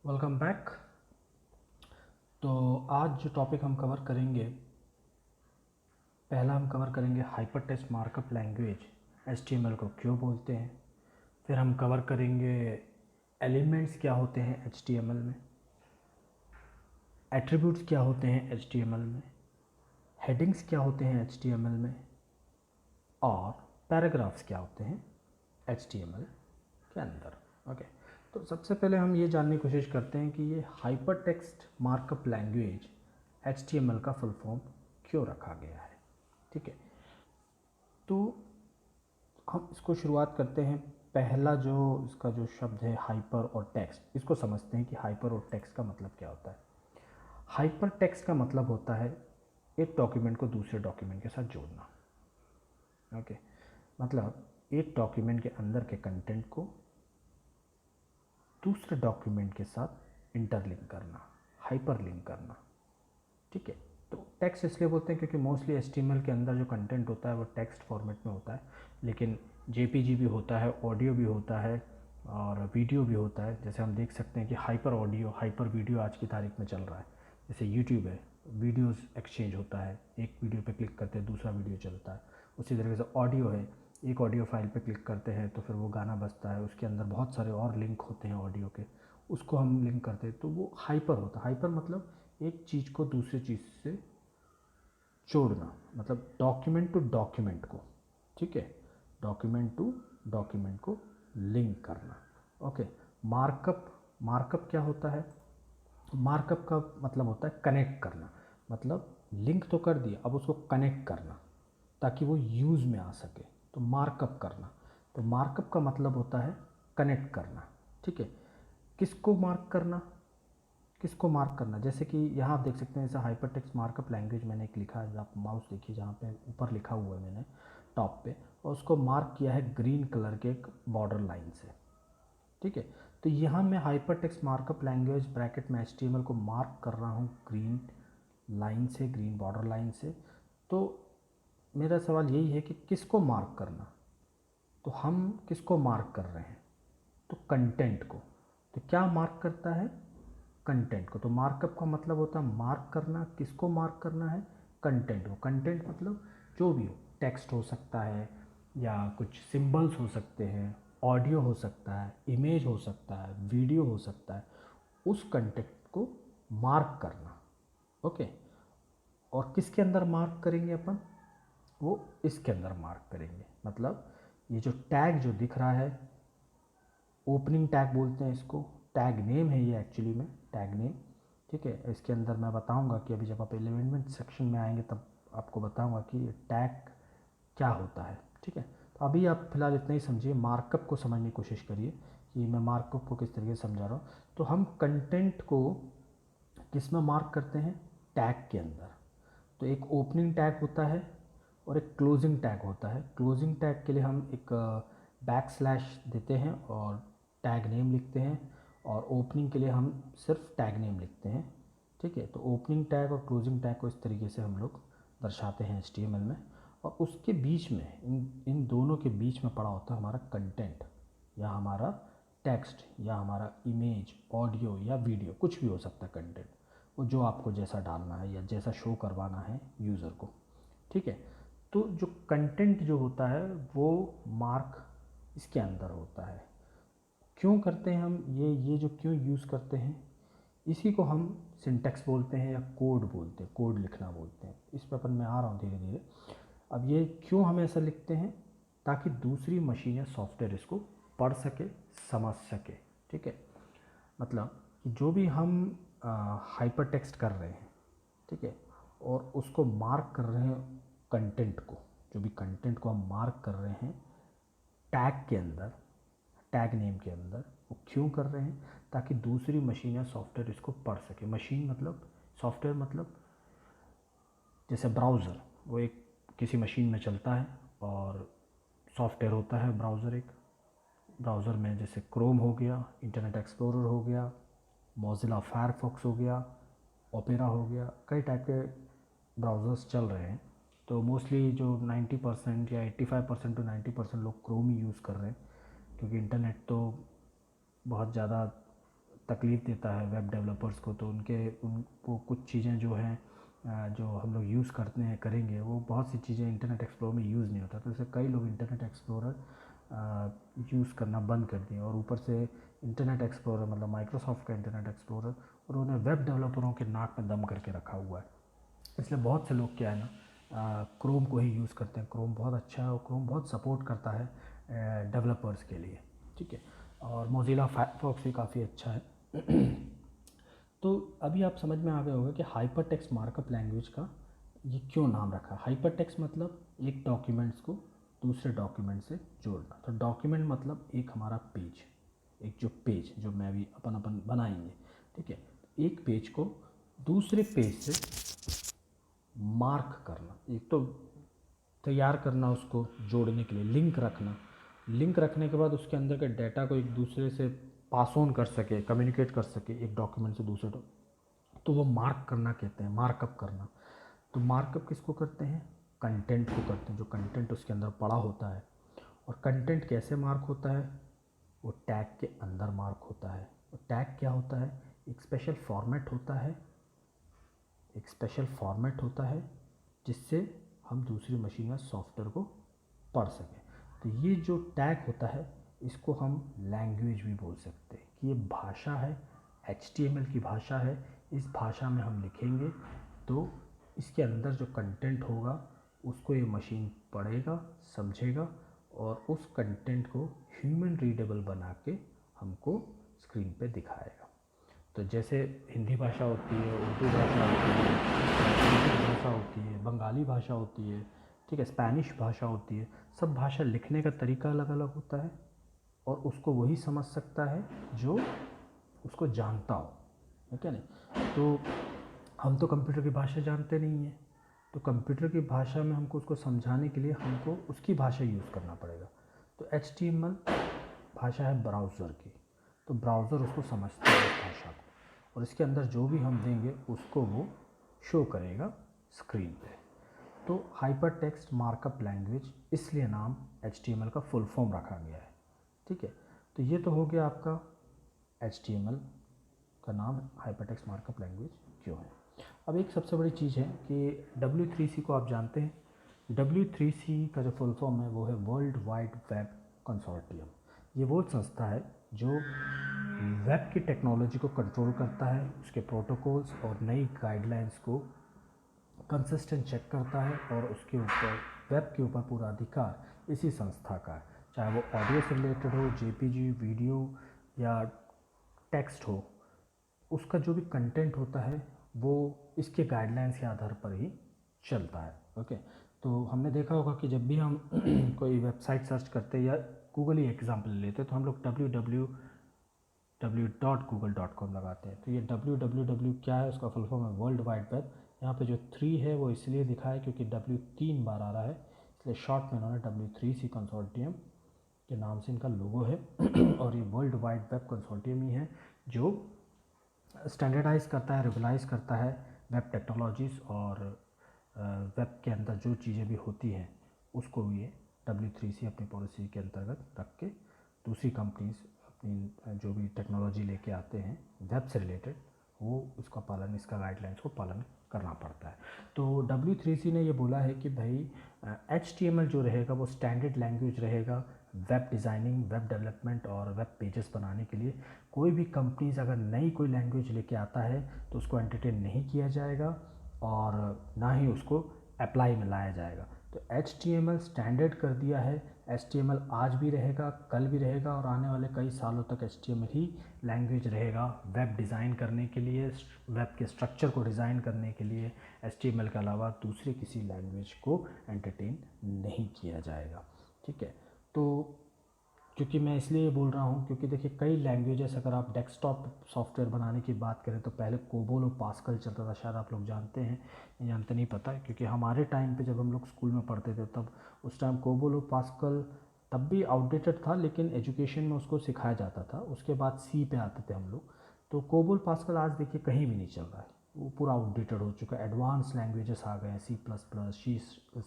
Welcome back. तो आज जो टॉपिक हम कवर करेंगे, पहला हम कवर करेंगे hyper text markup language HTML को क्यों बोलते हैं। फिर हम कवर करेंगे एलिमेंट्स क्या होते हैं HTML में, एट्रीब्यूट्स क्या होते हैं HTML में, हेडिंग्स क्या होते हैं HTML में, और पैराग्राफ्स क्या होते हैं HTML के अंदर। ओके, तो सबसे पहले हम ये जानने की कोशिश करते हैं कि ये hyper text markup language HTML का फुल फॉर्म क्यों रखा गया है। ठीक है, तो हम इसको शुरुआत करते हैं। पहला जो इसका जो शब्द है हाइपर और टेक्स्ट, इसको समझते हैं कि हाइपर और टेक्स्ट का मतलब क्या होता है। हाइपर टेक्स्ट का मतलब होता है एक डॉक्यूमेंट को दूसरे डॉक्यूमेंट के साथ जोड़ना। ओके, मतलब एक डॉक्यूमेंट के अंदर के कंटेंट को दूसरे डॉक्यूमेंट के साथ इंटरलिंक करना, हाइपर लिंक करना। ठीक है, तो टेक्स्ट इसलिए बोलते हैं क्योंकि मोस्टली HTML के अंदर जो कंटेंट होता है वो टेक्स्ट फॉर्मेट में होता है, लेकिन JPG भी होता है, ऑडियो भी होता है और वीडियो भी होता है। जैसे हम देख सकते हैं कि हाइपर ऑडियो, हाइपर वीडियो आज की तारीख में चल रहा है। जैसे यूट्यूब है, वीडियोस एक्सचेंज होता है, एक वीडियो पे क्लिक करते हैं दूसरा वीडियो चलता है। उसी तरीके से ऑडियो है, एक ऑडियो फाइल पे क्लिक करते हैं तो फिर वो गाना बजता है, उसके अंदर बहुत सारे और लिंक होते हैं ऑडियो के, उसको हम लिंक करते हैं, तो वो हाइपर होता है। हाइपर मतलब एक चीज़ को दूसरी चीज़ से जोड़ना, मतलब डॉक्यूमेंट टू डॉक्यूमेंट को, ठीक है, डॉक्यूमेंट टू डॉक्यूमेंट को लिंक करना। ओके, मार्कअप, मार्कअप क्या होता है? मार्कअप का मतलब होता है कनेक्ट करना, मतलब लिंक तो कर दिया, अब उसको कनेक्ट करना ताकि वो यूज़ में आ सके, तो मार्कअप करना। तो मार्कअप का मतलब होता है कनेक्ट करना। ठीक है, किसको मार्क करना, किसको मार्क करना? जैसे कि यहाँ आप देख सकते हैं, जैसे हाइपर टेक्स्ट मार्कअप लैंग्वेज मैंने एक लिखा है, आप माउस देखिए जहाँ पे ऊपर लिखा हुआ है मैंने टॉप पे, और उसको मार्क किया है ग्रीन कलर के एक बॉर्डर लाइन से। ठीक है, तो यहाँ मैं hyper text markup language bracket में HTML को मार्क कर रहा हूँ ग्रीन लाइन से, ग्रीन बॉर्डर लाइन से। तो मेरा सवाल यही है कि किसको मार्क करना, तो हम किसको मार्क कर रहे हैं? तो कंटेंट को। तो क्या मार्क करता है? कंटेंट को। तो मार्कअप का मतलब होता है मार्क करना। किसको मार्क करना है? कंटेंट को। कंटेंट मतलब जो भी हो, टेक्स्ट हो सकता है या कुछ सिंबल्स हो सकते हैं, ऑडियो हो सकता है, इमेज हो सकता है, वीडियो हो सकता है, उस कंटेंट को मार्क करना। ओके, और किसके अंदर मार्क करेंगे अपन? वो इसके अंदर मार्क करेंगे। मतलब ये जो टैग जो दिख रहा है, ओपनिंग टैग बोलते हैं इसको, टैग नेम है ये एक्चुअली में, टैग नेम। ठीक है, इसके अंदर मैं बताऊंगा कि अभी जब आप एलिमेंट सेक्शन में आएंगे तब आपको बताऊंगा कि ये टैग क्या होता है। ठीक है, तो अभी आप फिलहाल इतना ही समझिए, मार्कअप को समझने की कोशिश करिए कि मैं मार्कअप को किस तरीके से समझा रहा हूँ। तो हम कंटेंट को किस में मार्क करते हैं? टैग के अंदर। तो एक ओपनिंग टैग होता है और एक क्लोजिंग टैग होता है। क्लोजिंग टैग के लिए हम एक बैक स्लैश देते हैं और टैग नेम लिखते हैं, और ओपनिंग के लिए हम सिर्फ टैग नेम लिखते हैं। ठीक है, तो ओपनिंग टैग और क्लोजिंग टैग को इस तरीके से हम लोग दर्शाते हैं HTML में। और उसके बीच में इन दोनों के बीच में पड़ा होता है हमारा कंटेंट, या हमारा टेक्स्ट, या हमारा इमेज, ऑडियो या वीडियो, कुछ भी हो सकता है कंटेंट, वो जो आपको जैसा डालना है या जैसा शो करवाना है यूज़र को। ठीक है, तो जो कंटेंट जो होता है वो मार्क इसके अंदर होता है। क्यों करते हैं हम ये जो क्यों यूज़ करते हैं, इसी को हम सिंटेक्स बोलते हैं या कोड बोलते हैं, कोड लिखना बोलते हैं। इस पर अपन मैं आ रहा हूँ धीरे धीरे। अब ये क्यों हम ऐसा लिखते हैं? ताकि दूसरी मशीन या सॉफ्टवेयर इसको पढ़ सके, समझ सके। ठीक है, मतलब कि जो भी हम हाइपर टेक्स्ट कर रहे हैं, ठीक है, और उसको मार्क कर रहे हैं कंटेंट को, जो भी कंटेंट को हम मार्क कर रहे हैं टैग के अंदर, टैग नेम के अंदर, वो क्यों कर रहे हैं? ताकि दूसरी मशीन या सॉफ्टवेयर इसको पढ़ सके। मशीन मतलब, सॉफ्टवेयर मतलब जैसे ब्राउज़र, वो एक किसी मशीन में चलता है, और सॉफ्टवेयर होता है ब्राउज़र। एक ब्राउज़र में जैसे क्रोम हो गया, इंटरनेट एक्सप्लोरर हो गया, मोज़िला फायरफॉक्स हो गया, ओपेरा हो गया, कई टाइप के ब्राउज़र्स चल रहे हैं। तो मोस्टली जो 90% या 85% टू 90% लोग क्रोम ही यूज़ कर रहे हैं, क्योंकि इंटरनेट तो बहुत ज़्यादा तकलीफ़ देता है वेब डेवलपर्स को, तो उनको कुछ चीज़ें जो हैं जो हम लोग यूज़ करते हैं करेंगे, वो बहुत सी चीज़ें इंटरनेट एक्सप्लोरर में यूज़ नहीं होता, तो इससे कई लोग इंटरनेट एक्सप्लोरर यूज़ करना बंद कर दिए। और ऊपर से इंटरनेट एक्सप्लोरर मतलब माइक्रोसॉफ्ट का इंटरनेट एक्सप्लोरर उन्होंने वेब डेवलपरों के नाक में दम करके रखा हुआ है। इसलिए बहुत से लोग क्या है ना क्रोम को ही यूज़ करते हैं। क्रोम बहुत अच्छा है और क्रोम बहुत सपोर्ट करता है डेवलपर्स के लिए, ठीक है। और मोज़िला फायरफॉक्स भी काफ़ी अच्छा है। तो अभी आप समझ में आ गए होगा कि हाइपर टेक्स्ट मार्कअप लैंग्वेज का ये क्यों नाम रखा। हाइपर टेक्स्ट मतलब एक डॉक्यूमेंट्स को दूसरे डॉक्यूमेंट से जोड़ना। तो डॉक्यूमेंट मतलब एक हमारा पेज, एक जो पेज जो मैं अभी अपन बनाएंगे, ठीक है। एक पेज को दूसरे पेज से मार्क करना, एक तो तैयार करना, उसको जोड़ने के लिए लिंक रखना, लिंक रखने के बाद उसके अंदर के डाटा को एक दूसरे से पास ऑन कर सके, कम्युनिकेट कर सके एक डॉक्यूमेंट से दूसरे तो वो मार्क करना कहते हैं, मार्कअप करना। तो मार्कअप किसको करते हैं? कंटेंट को करते हैं, जो कंटेंट उसके अंदर पड़ा होता है। और कंटेंट कैसे मार्क होता है? वो टैग के अंदर मार्क होता है। और टैग क्या होता है? एक स्पेशल फॉर्मेट होता है, एक स्पेशल फॉर्मेट होता है जिससे हम दूसरी मशीन या सॉफ्टवेयर को पढ़ सकें। तो ये जो टैग होता है इसको हम लैंग्वेज भी बोल सकते हैं कि ये भाषा है, HTML की भाषा है। इस भाषा में हम लिखेंगे तो इसके अंदर जो कंटेंट होगा उसको ये मशीन पढ़ेगा, समझेगा और उस कंटेंट को ह्यूमन रीडेबल बना के हमको स्क्रीन पे दिखाएगा। तो जैसे हिंदी भाषा होती है, उर्दू भाषा होती है, संस्कृत भाषा होती है, बंगाली भाषा होती है, ठीक है, स्पेनिश भाषा होती है। सब भाषा लिखने का तरीका अलग अलग होता है और उसको वही समझ सकता है जो उसको जानता हो, है क्या नहीं। तो हम तो कंप्यूटर की भाषा जानते नहीं हैं, तो कंप्यूटर की भाषा में हमको उसको समझाने के लिए हमको उसकी भाषा यूज़ करना पड़ेगा। तो HTML भाषा है ब्राउज़र की, तो ब्राउज़र उसको समझता है उस भाषा को और इसके अंदर जो भी हम देंगे उसको वो शो करेगा स्क्रीन पे। तो हाइपर टेक्स्ट मार्कअप लैंग्वेज इसलिए नाम HTML का फुल फॉर्म रखा गया है, ठीक है। तो ये तो हो गया आपका HTML का नाम हाइपर टेक्स्ट मार्कअप लैंग्वेज क्यों है। अब एक सबसे बड़ी चीज़ है कि W3C को आप जानते हैं। W3C का जो फुल फॉर्म है वो है वर्ल्ड वाइड वेब कंसोर्टियम। ये वो संस्था है जो वेब की टेक्नोलॉजी को कंट्रोल करता है, उसके प्रोटोकॉल्स और नई गाइडलाइंस को कंसिस्टेंट चेक करता है और उसके ऊपर वेब के ऊपर पूरा अधिकार इसी संस्था का है। चाहे वो ऑडियो से रिलेटेड हो, JPG वीडियो या टेक्स्ट हो, उसका जो भी कंटेंट होता है वो इसके गाइडलाइंस के आधार पर ही चलता है, ओके। तो हमने देखा होगा कि जब भी हम कोई वेबसाइट सर्च करते हैं या गूगल ही एग्जाम्पल लेते हैं तो हम लोग www.google.com लगाते हैं। तो ये www क्या है? उसका फुल फॉर्म है वर्ल्ड वाइड वेब। यहाँ पे जो 3 है वो इसलिए दिखा है क्योंकि W 3 बार आ रहा है, इसलिए शॉर्ट में उन्होंने W3C कंसोर्टियम के नाम से इनका लोगो है। और ये वर्ल्ड वाइड वेब कंसोर्टियम ही है जो स्टैंडर्डाइज करता है, रेगुलाइज करता है वेब टेक्नोलॉजीज़ और वेब के अंदर जो चीज़ें भी होती हैं उसको ये W3C अपनी पॉलिसी के अंतर्गत रख के दूसरी कंपनीज अपनी जो भी टेक्नोलॉजी लेके आते हैं वेब से रिलेटेड वो उसका पालन, इसका गाइडलाइंस को पालन करना पड़ता है। तो W3C ने ये बोला है कि भाई HTML जो रहेगा वो स्टैंडर्ड लैंग्वेज रहेगा वेब डिज़ाइनिंग, वेब डेवलपमेंट और वेब पेजेस बनाने के लिए। कोई भी कंपनीज अगर नई कोई लैंग्वेज लेके आता है तो उसको एंटरटेन नहीं किया जाएगा और ना ही उसको अप्लाई में लाया जाएगा। तो HTML स्टैंडर्ड कर दिया है। HTML आज भी रहेगा, कल भी रहेगा और आने वाले कई सालों तक HTML ही लैंग्वेज रहेगा वेब डिज़ाइन करने के लिए, वेब के स्ट्रक्चर को डिज़ाइन करने के लिए। HTML के अलावा दूसरे किसी लैंग्वेज को एंटरटेन नहीं किया जाएगा, ठीक है। तो क्योंकि मैं इसलिए ये बोल रहा हूँ क्योंकि देखिए कई लैंग्वेजेस, अगर आप डेस्कटॉप सॉफ्टवेयर बनाने की बात करें तो पहले कोबोल और पास्कल चलता था, शायद आप लोग जानते हैं या जानते नहीं पता है, क्योंकि हमारे टाइम पे जब हम लोग स्कूल में पढ़ते थे तब उस टाइम कोबोल और पास्कल तब भी आउटडेटेड था लेकिन एजुकेशन में उसको सिखाया जाता था। उसके बाद C पे आते थे हम लोग। तो कोबोल पास्कल आज देखिए कहीं भी नहीं चल रहा है, वो पूरा आउटडेटेड हो चुका है। एडवांस लैंग्वेजेस आ गए हैं, C++,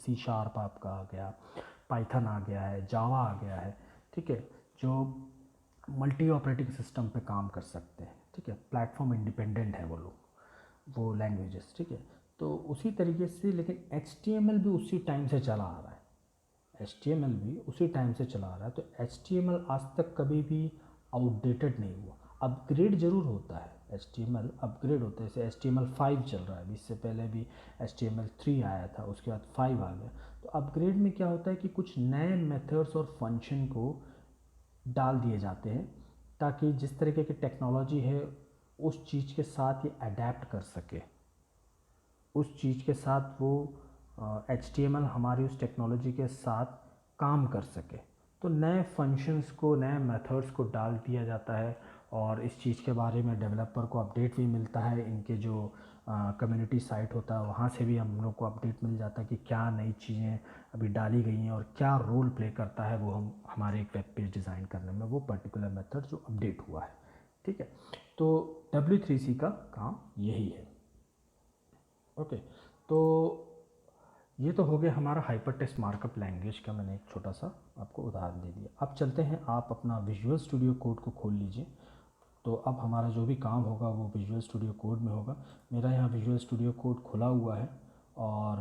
C# आपका आ गया, पाइथन आ गया है, जावा आ गया है, ठीक है, जो मल्टी ऑपरेटिंग सिस्टम पे काम कर सकते हैं, ठीक है। ठीक है, प्लेटफॉर्म इंडिपेंडेंट है वो लोग, वो लैंग्वेजेस, ठीक है। तो उसी तरीके से लेकिन HTML भी उसी टाइम से चला आ रहा है, HTML भी उसी टाइम से चला आ रहा है। तो HTML आज तक कभी भी आउटडेटेड नहीं हुआ, अपग्रेड ज़रूर होता है, HTML अपग्रेड होता है, जैसे HTML5 चल रहा है अभी, इससे पहले भी HTML3 आया था, उसके बाद 5 आ गया। तो अपग्रेड में क्या होता है कि कुछ नए मेथड्स और फंक्शन को डाल दिए जाते हैं ताकि जिस तरीके की टेक्नोलॉजी है उस चीज़ के साथ ये अडेप्ट कर सके, उस चीज़ के साथ वो HTML हमारी उस टेक्नोलॉजी के साथ काम कर सके। तो नए फंक्शंस को, नए मेथड्स को डाल दिया जाता है और इस चीज़ के बारे में डेवलपर को अपडेट भी मिलता है, इनके जो कम्युनिटी साइट होता है वहाँ से भी हम लोग को अपडेट मिल जाता है कि क्या नई चीज़ें अभी डाली गई हैं और क्या रोल प्ले करता है वो हम हमारे एक वेब पेज डिज़ाइन करने में, वो पर्टिकुलर मेथड जो अपडेट हुआ है, ठीक है। तो W3C का काम यही है। ओके, तो ये तो हो गया हमारा हाइपर टेक्स्ट मार्कअप लैंग्वेज का, मैंने एक छोटा सा आपको उदाहरण दे दिया। अब चलते हैं, आप अपना विजुअल स्टूडियो कोड को खोल लीजिए। तो अब हमारा जो भी काम होगा वो विजुअल स्टूडियो कोड में होगा। मेरा यहाँ विजुअल स्टूडियो कोड खुला हुआ है और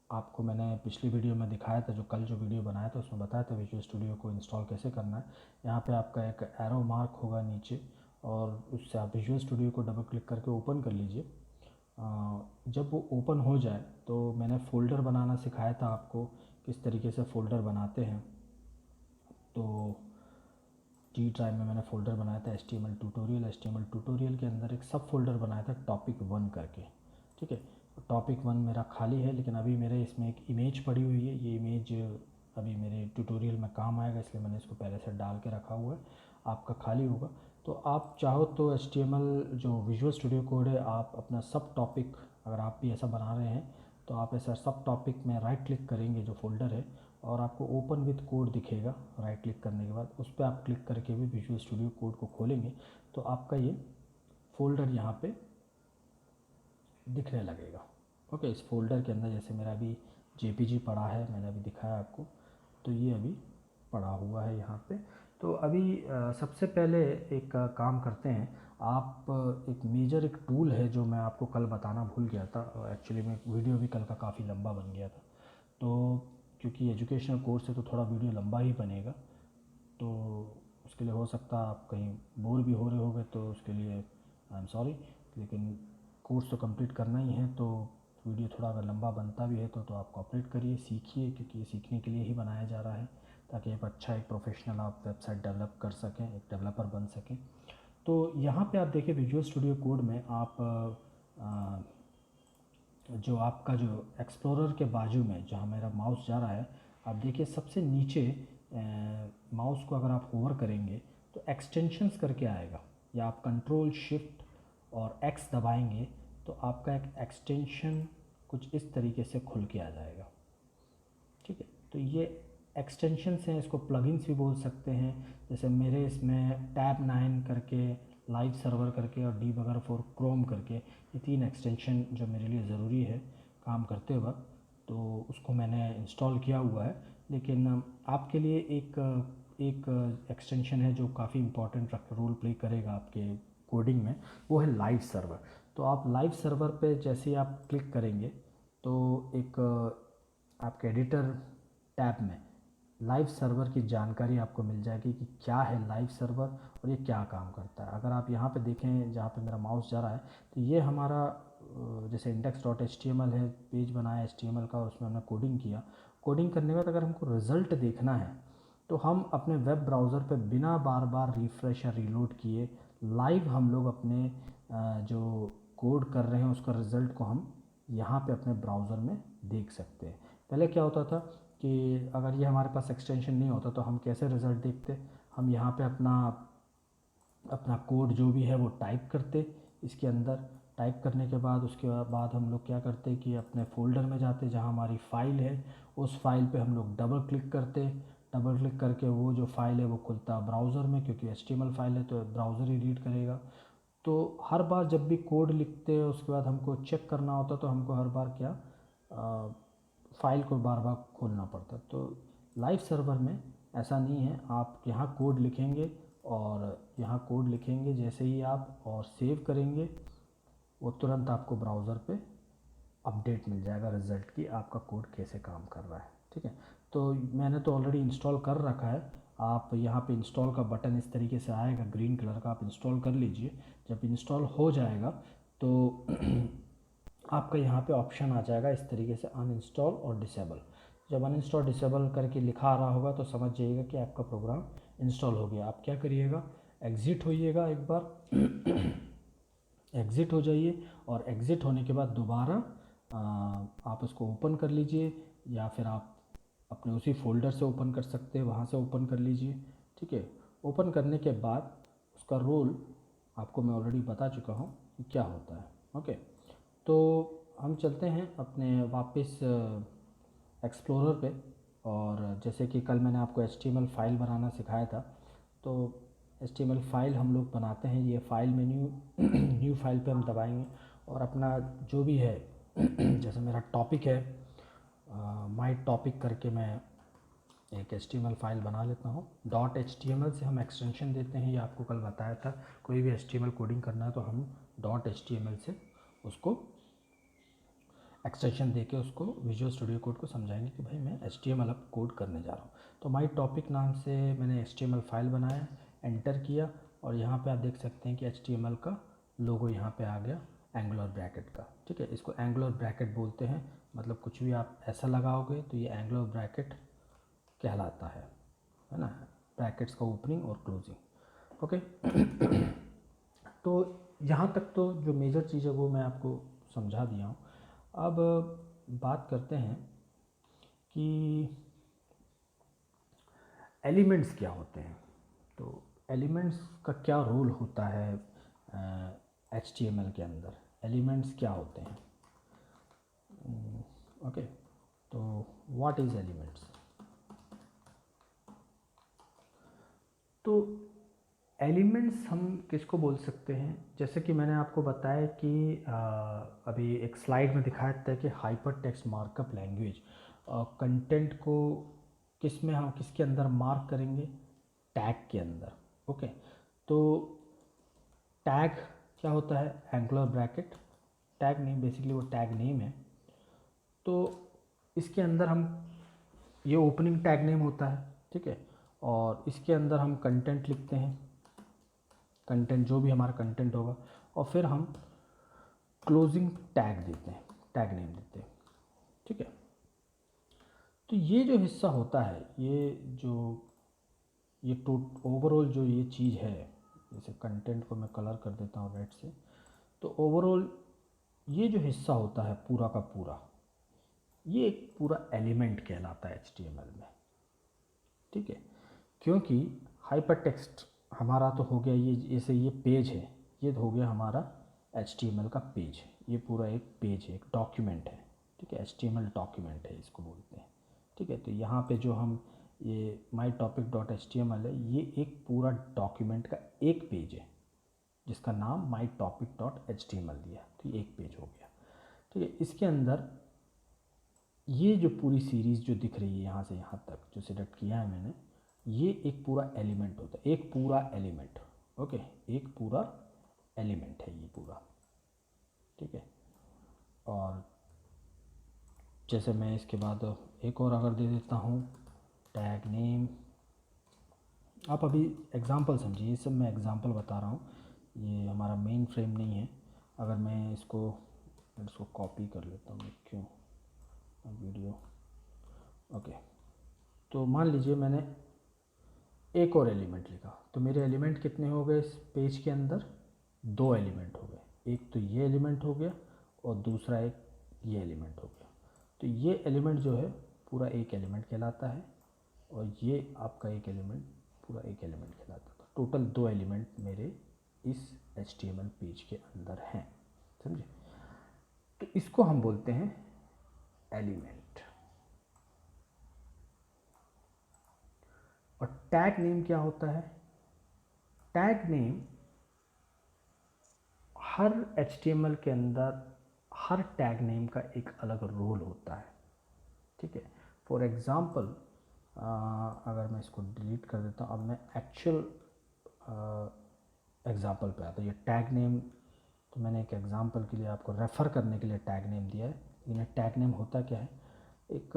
आपको मैंने पिछली वीडियो में दिखाया था, जो वीडियो बनाया था उसमें बताया था विजुअल स्टूडियो को इंस्टॉल कैसे करना है। यहाँ पे आपका एक एरो मार्क होगा नीचे और उससे आप विजुअल स्टूडियो को डबल क्लिक करके ओपन कर लीजिए। जब वो ओपन हो जाए तो मैंने फ़ोल्डर बनाना सिखाया था आपको, किस तरीके से फ़ोल्डर बनाते हैं। तो G ड्राइव में मैंने फ़ोल्डर बनाया था HTML ट्यूटोरियल के अंदर एक सब फोल्डर बनाया था टॉपिक 1 करके, ठीक है। टॉपिक 1 मेरा खाली है, लेकिन अभी मेरे इसमें एक इमेज पड़ी हुई है, ये इमेज अभी मेरे ट्यूटोरियल में काम आएगा, इसलिए मैंने इसको पहले से डाल के रखा हुआ है। आपका खाली होगा तो आप चाहो तो HTML जो विजुअल स्टूडियो कोड है, आप अपना सब टॉपिक, अगर आप भी ऐसा बना रहे हैं तो आप ऐसा सब टॉपिक में राइट क्लिक करेंगे जो फोल्डर है और आपको ओपन विथ कोड दिखेगा। राइट क्लिक करने के बाद उस पर आप क्लिक करके भी विजुअल स्टूडियो कोड को खोलेंगे तो आपका ये फ़ोल्डर यहाँ पे दिखने लगेगा। ओके, इस फोल्डर के अंदर जैसे मेरा अभी JPG पड़ा है, मैंने अभी दिखाया आपको, तो ये अभी पड़ा हुआ है यहाँ पे। तो अभी सबसे पहले एक काम करते हैं, आप एक मेजर एक टूल है जो मैं आपको कल बताना भूल गया था, एक्चुअली में वीडियो भी कल का काफ़ी लंबा बन गया था, तो क्योंकि एजुकेशनल कोर्स है तो थोड़ा वीडियो लंबा ही बनेगा, तो उसके लिए हो सकता है आप कहीं बोर भी हो रहे होगे, तो उसके लिए आई एम सॉरी, लेकिन कोर्स तो कंप्लीट करना ही है, तो वीडियो थोड़ा अगर लंबा बनता भी है तो आप कोऑपरेट करिए, सीखिए, क्योंकि ये सीखने के लिए ही बनाया जा रहा है ताकि एक अच्छा एक प्रोफेशनल आप वेबसाइट डेवलप कर सकें, एक डेवलपर बन सकें। तो यहाँ पे आप देखिए विजुअल स्टूडियो कोड में आप जो आपका जो एक्सप्लोरर के बाजू में जहाँ मेरा माउस जा रहा है, आप देखिए सबसे नीचे माउस को अगर आप होवर करेंगे तो एक्सटेंशंस करके आएगा, या आप कंट्रोल शिफ्ट और X दबाएंगे तो आपका एक एक्सटेंशन कुछ इस तरीके से खुल के आ जाएगा, ठीक है। तो ये एक्सटेंशंस हैं, इसको प्लगइन्स भी बोल सकते हैं। जैसे मेरे इसमें टैब 9 करके, लाइव सर्वर करके और डीबगर फॉर क्रोम करके, ये 3 एक्सटेंशन जो मेरे लिए ज़रूरी है काम करते वक्त, तो उसको मैंने इंस्टॉल किया हुआ है। लेकिन आपके लिए एक एक्सटेंशन है जो काफ़ी इंपॉर्टेंट रोल प्ले करेगा आपके कोडिंग में, वो है लाइव सर्वर। तो आप लाइव सर्वर पे जैसे ही आप क्लिक करेंगे तो एक आपके एडिटर टैब में लाइव सर्वर की जानकारी आपको मिल जाएगी कि क्या है लाइव सर्वर और ये क्या काम करता है। अगर आप यहाँ पे देखें जहाँ पे मेरा माउस जा रहा है, तो ये हमारा जैसे index.html है, पेज बनाया HTML का और उसमें हमने कोडिंग किया। कोडिंग करने के बाद अगर हमको रिज़ल्ट देखना है तो हम अपने वेब ब्राउज़र पे बिना बार बार रिफ़्रेश या रीलोड किए लाइव हम लोग अपने जो कोड कर रहे हैं उसका रिज़ल्ट को हम यहाँ पे अपने ब्राउज़र में देख सकते हैं। पहले क्या होता था कि अगर ये हमारे पास एक्सटेंशन नहीं होता तो हम कैसे रिज़ल्ट देखते, हम यहाँ पे अपना कोड जो भी है वो टाइप करते इसके अंदर। टाइप करने के बाद उसके बाद हम लोग क्या करते कि अपने फ़ोल्डर में जाते जहाँ हमारी फ़ाइल है, उस फाइल पे हम लोग डबल क्लिक करते। डबल क्लिक करके वो जो फाइल है वो खुलता ब्राउज़र में, क्योंकि HTML फाइल है तो ब्राउज़र ही रीड करेगा। तो हर बार जब भी कोड लिखते हैं उसके बाद हमको चेक करना होता तो हमको हर बार क्या फ़ाइल को बार बार खोलना पड़ता। तो लाइव सर्वर में ऐसा नहीं है, आप यहाँ कोड लिखेंगे और यहाँ कोड लिखेंगे जैसे ही आप और सेव करेंगे, वो तुरंत आपको ब्राउज़र पे अपडेट मिल जाएगा रिज़ल्ट की आपका कोड कैसे काम कर रहा है। ठीक है, तो मैंने तो ऑलरेडी इंस्टॉल कर रखा है। आप यहाँ पे इंस्टॉल का बटन इस तरीके से आएगा ग्रीन कलर का, आप इंस्टॉल कर लीजिए। जब इंस्टॉल हो जाएगा तो आपका यहाँ पे ऑप्शन आ जाएगा इस तरीके से, अनइंस्टॉल और डिसेबल। जब अनइंस्टॉल डिसेबल करके लिखा आ रहा होगा तो समझ जाइएगा कि आपका प्रोग्राम इंस्टॉल हो गया। आप क्या करिएगा, एग्ज़िट होइएगा एक बार एग्ज़िट हो जाइए, और एग्ज़िट होने के बाद दोबारा आप उसको ओपन कर लीजिए, या फिर आप अपने उसी फोल्डर से ओपन कर सकते हैं, वहाँ से ओपन कर लीजिए। ठीक है, ओपन करने के बाद उसका रोल आपको मैं ऑलरेडी बता चुका हूँ कि क्या होता है। ओके, तो हम चलते हैं अपने वापस एक्सप्लोरर पे। और जैसे कि कल मैंने आपको HTML फाइल बनाना सिखाया था, तो HTML फाइल हम लोग बनाते हैं। ये फाइल मेन्यू न्यू फाइल पे हम दबाएंगे, और अपना जो भी है जैसे मेरा टॉपिक है माई टॉपिक करके मैं एक HTML फाइल बना लेता हूँ। .html से हम एक्सटेंशन देते हैं, ये आपको कल बताया था। कोई भी HTML कोडिंग करना है तो हम .html से उसको एक्सटेंशन देके उसको विजुअल स्टूडियो कोड को समझाएंगे कि भाई मैं HTML अब कोड करने जा रहा हूँ। तो माई टॉपिक नाम से मैंने HTML फाइल बनाया, एंटर किया, और यहाँ पे आप देख सकते हैं कि HTML का लोगो यहाँ पे आ गया एंगुलर ब्रैकेट का। ठीक है, इसको एंगुलर ब्रैकेट बोलते हैं, मतलब कुछ भी आप ऐसा लगाओगे तो ये एंगुलर ब्रैकेट कहलाता है ना, ब्रैकेट्स का ओपनिंग और क्लोजिंग। ओके तो यहाँ तक तो जो मेजर चीज़ है वो मैं आपको समझा दिया हूँ। अब बात करते हैं कि एलिमेंट्स क्या होते हैं। तो एलिमेंट्स का क्या रोल होता है HTML के अंदर, एलिमेंट्स क्या होते हैं। ओके, तो व्हाट इज़ एलिमेंट्स। तो एलिमेंट्स हम किसको बोल सकते हैं, जैसे कि मैंने आपको बताया कि अभी एक स्लाइड में दिखाया था कि hyper text markup language content को किस में हम किसके अंदर मार्क करेंगे, टैग के अंदर। ओके, तो टैग क्या होता है, angular bracket, tag name, basically वो टैग नेम है। तो इसके अंदर हम, ये ओपनिंग टैग नेम होता है। ठीक है, और इसके अंदर हम कंटेंट लिखते हैं, कंटेंट जो भी हमारा कंटेंट होगा, और फिर हम क्लोजिंग टैग देते हैं, टैग नेम देते हैं। ठीक है, तो ये जो हिस्सा होता है, ये ओवरऑल जो ये चीज़ है, जैसे कंटेंट को मैं कलर कर देता हूँ रेड से, तो ओवरऑल ये जो हिस्सा होता है पूरा का पूरा, ये एक पूरा एलिमेंट कहलाता है HTML में। ठीक है, क्योंकि हाइपर टेक्स्ट हमारा तो हो गया, ये जैसे ये पेज है, ये हो गया हमारा HTML का पेज, ये पूरा एक पेज है, एक डॉक्यूमेंट है। ठीक है, HTML डॉक्यूमेंट है इसको बोलते हैं। ठीक है, तो यहाँ पे जो हम ये माई टॉपिक .html है, ये एक पूरा डॉक्यूमेंट का एक पेज है जिसका नाम माई टॉपिक .html दिया, तो ये एक पेज हो गया। ठीक है, इसके अंदर ये जो पूरी सीरीज़ जो दिख रही है यहाँ से यहाँ तक जो सिलेक्ट किया है मैंने, ये एक पूरा एलिमेंट होता है, एक पूरा एलिमेंट। ओके, एक पूरा एलिमेंट है ये पूरा। ठीक है, और जैसे मैं इसके बाद एक और अगर दे देता हूँ टैग नेम, आप अभी एग्ज़ाम्पल समझिए, ये सब मैं एग्ज़ाम्पल बता रहा हूँ, ये हमारा मेन फ्रेम नहीं है। अगर मैं इसको कॉपी कर लेता हूँ, क्यों वीडियो। ओके, तो मान लीजिए मैंने एक और एलिमेंट लिखा, तो मेरे एलिमेंट कितने हो गए इस पेज के अंदर, 2 एलिमेंट हो गए, एक तो ये एलिमेंट हो गया और दूसरा एक ये एलिमेंट हो गया। तो ये एलिमेंट जो है पूरा एक एलिमेंट कहलाता है, और ये आपका एक एलिमेंट पूरा एक एलिमेंट कहलाता है। तो टोटल 2 एलिमेंट मेरे इस HTML पेज के अंदर हैं, समझे। तो इसको हम बोलते हैं एलिमेंट। और टैग नेम क्या होता है, टैग नेम हर HTML के अंदर हर टैग नेम का एक अलग रोल होता है। ठीक है, फॉर एग्ज़ाम्पल अगर मैं इसको डिलीट कर देता हूँ, अब मैं एक्चुअल एग्ज़ाम्पल पे आता है। ये टैग नेम तो मैंने एक एग्ज़ाम्पल के लिए आपको रेफ़र करने के लिए टैग नेम दिया है, लेकिन ये टैग नेम होता क्या है। एक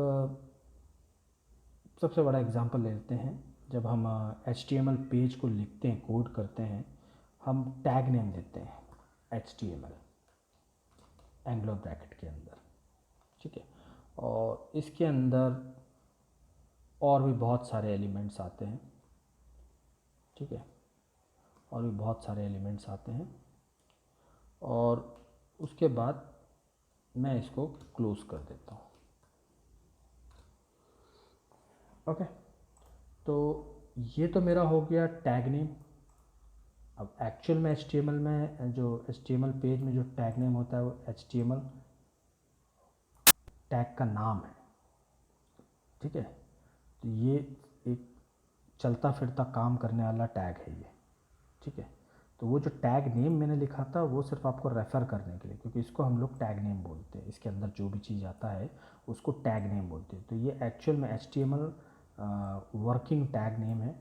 सबसे बड़ा एग्ज़ाम्पल ले लेते हैं। जब हम HTML पेज को लिखते हैं, कोड करते हैं, हम टैग नेम देते हैं HTML एंग्लो ब्रैकेट के अंदर, ठीक है। और इसके अंदर और भी बहुत सारे एलिमेंट्स आते हैं, ठीक है, और भी बहुत सारे एलिमेंट्स आते हैं। और उसके बाद मैं इसको क्लोज़ कर देता हूँ। ओके, तो ये तो मेरा हो गया टैग नेम। अब एक्चुअल में HTML में जो HTML पेज में जो टैग नेम होता है वो HTML टैग का नाम है, ठीक है। तो ये एक चलता फिरता काम करने वाला टैग है ये, ठीक है। तो वो जो टैग नेम मैंने लिखा था वो सिर्फ आपको रेफ़र करने के लिए, क्योंकि इसको हम लोग टैग नेम बोलते हैं। इसके अंदर जो भी चीज़ आता है उसको टैग नेम बोलते हैं। तो ये एक्चुअल में HTML वर्किंग टैग नेम है।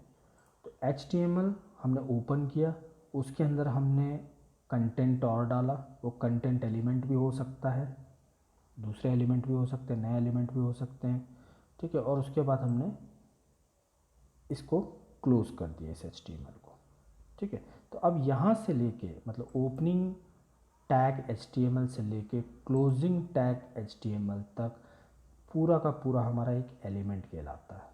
तो HTML हमने ओपन किया, उसके अंदर हमने कंटेंट और डाला। वो कंटेंट एलिमेंट भी हो सकता है, दूसरे एलिमेंट भी हो सकते हैं, नए एलिमेंट भी हो सकते हैं, ठीक है। और उसके बाद हमने इसको क्लोज़ कर दिया इस HTML को, ठीक है। तो अब यहाँ से लेके मतलब ओपनिंग टैग HTML से लेके क्लोजिंग टैग HTML तक पूरा का पूरा हमारा एक एलिमेंट कहलाता है।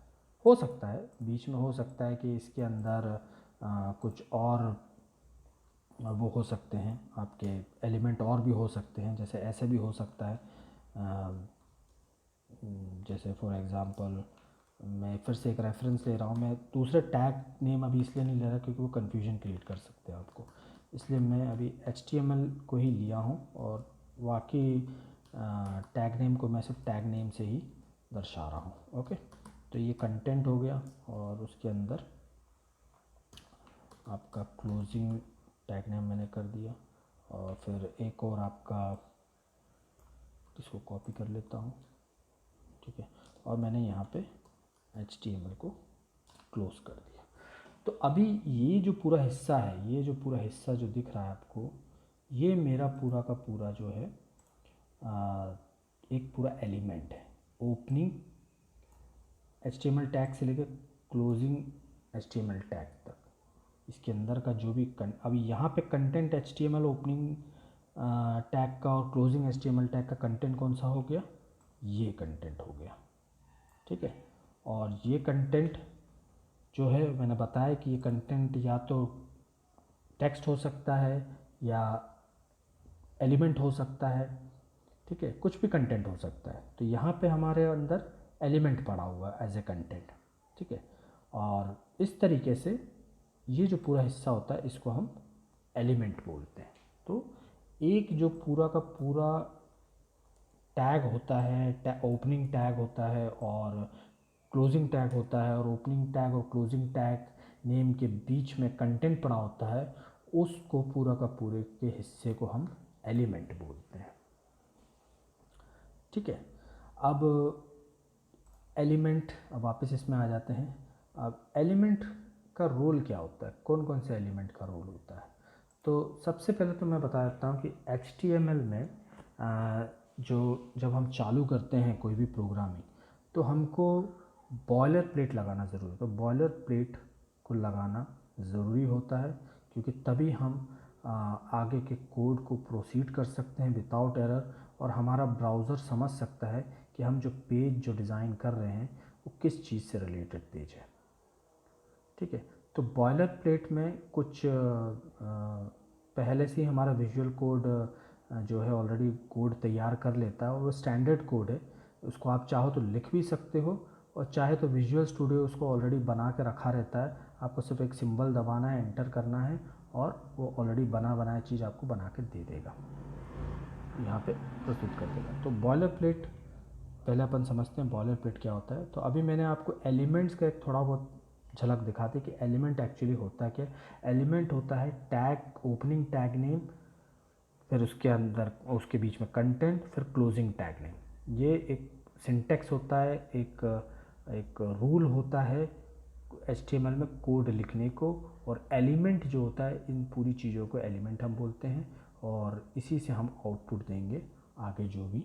हो सकता है बीच में हो सकता है कि इसके अंदर कुछ और वो हो सकते हैं, आपके एलिमेंट और भी हो सकते हैं। जैसे ऐसे भी हो सकता है, जैसे फॉर एग्ज़ाम्पल मैं फिर से एक रेफरेंस ले रहा हूँ। मैं दूसरे टैग नेम अभी इसलिए नहीं ले रहा क्योंकि वो कन्फ्यूजन क्रिएट कर सकते हैं आपको, इसलिए मैं अभी HTML को ही लिया हूँ और बाकी टैग नेम को मैं सिर्फ टैग नेम से ही दर्शा रहा हूँ। ओके, तो ये कंटेंट हो गया और उसके अंदर आपका क्लोजिंग टैग नेम मैंने कर दिया। और फिर एक और आपका इसको कॉपी कर लेता हूँ, ठीक है, और मैंने यहाँ पे HTML को क्लोज़ कर दिया। तो अभी ये जो पूरा हिस्सा है, ये जो पूरा हिस्सा जो दिख रहा है आपको, ये मेरा पूरा का पूरा जो है एक पूरा एलिमेंट है। ओपनिंग HTML टैग से लेकर क्लोजिंग HTML टैग तक, इसके अंदर का जो भी अभी यहाँ पे कंटेंट HTML ओपनिंग टैग का और क्लोजिंग HTML टैग का कंटेंट कौन सा हो गया, ये कंटेंट हो गया, ठीक है। और ये कंटेंट जो है मैंने बताया कि ये कंटेंट या तो टेक्स्ट हो सकता है या एलिमेंट हो सकता है, ठीक है, कुछ भी कंटेंट हो सकता है। तो यहाँ पे हमारे अंदर एलिमेंट पड़ा हुआ है एज ए कंटेंट, ठीक है। और इस तरीके से ये जो पूरा हिस्सा होता है इसको हम एलिमेंट बोलते हैं। तो एक जो पूरा का पूरा टैग होता है, ओपनिंग टैग होता है और क्लोजिंग टैग होता है, और ओपनिंग टैग और क्लोजिंग टैग नेम के बीच में कंटेंट पड़ा होता है, उसको पूरा का पूरे के हिस्से को हम एलिमेंट बोलते हैं, ठीक है। अब एलिमेंट, अब वापस इसमें आ जाते हैं। अब एलिमेंट का रोल क्या होता है, कौन कौन से एलिमेंट का रोल होता है। तो सबसे पहले तो मैं बता देता हूँ कि HTML में जो जब हम चालू करते हैं कोई भी प्रोग्रामिंग, तो हमको बॉयलर प्लेट लगाना ज़रूरी है। तो बॉयलर प्लेट को लगाना ज़रूरी होता है, क्योंकि तभी हम आगे के कोड को प्रोसीड कर सकते हैं विदाउट एरर, और हमारा ब्राउज़र समझ सकता है कि हम जो पेज जो डिज़ाइन कर रहे हैं वो किस चीज़ से रिलेटेड पेज है, ठीक है। तो बॉयलर प्लेट में कुछ पहले से ही हमारा विजुअल कोड जो है ऑलरेडी कोड तैयार कर लेता है, और वो स्टैंडर्ड कोड है। उसको आप चाहो तो लिख भी सकते हो, और चाहे तो विजुअल स्टूडियो उसको ऑलरेडी बना के रखा रहता है। आपको सिर्फ एक सिंबल दबाना है, एंटर करना है, और वो ऑलरेडी बना बनाया चीज़ आपको बना के दे देगा, यहाँ पे प्रस्तुत कर देगा। तो बॉयलर प्लेट पहले अपन समझते हैं बॉयलर प्लेट क्या होता है। तो अभी मैंने आपको एलिमेंट्स का एक थोड़ा बहुत झलक दिखाते कि एलिमेंट एक्चुअली होता क्या। एलिमेंट होता है टैग, ओपनिंग टैग नेम, फिर उसके अंदर उसके बीच में कंटेंट, फिर क्लोजिंग टैग नेम। ये एक सिंटेक्स होता है, एक रूल होता है HTML में कोड लिखने को और एलिमेंट जो होता है, इन पूरी चीज़ों को एलिमेंट हम बोलते हैं, और इसी से हम आउटपुट देंगे आगे जो भी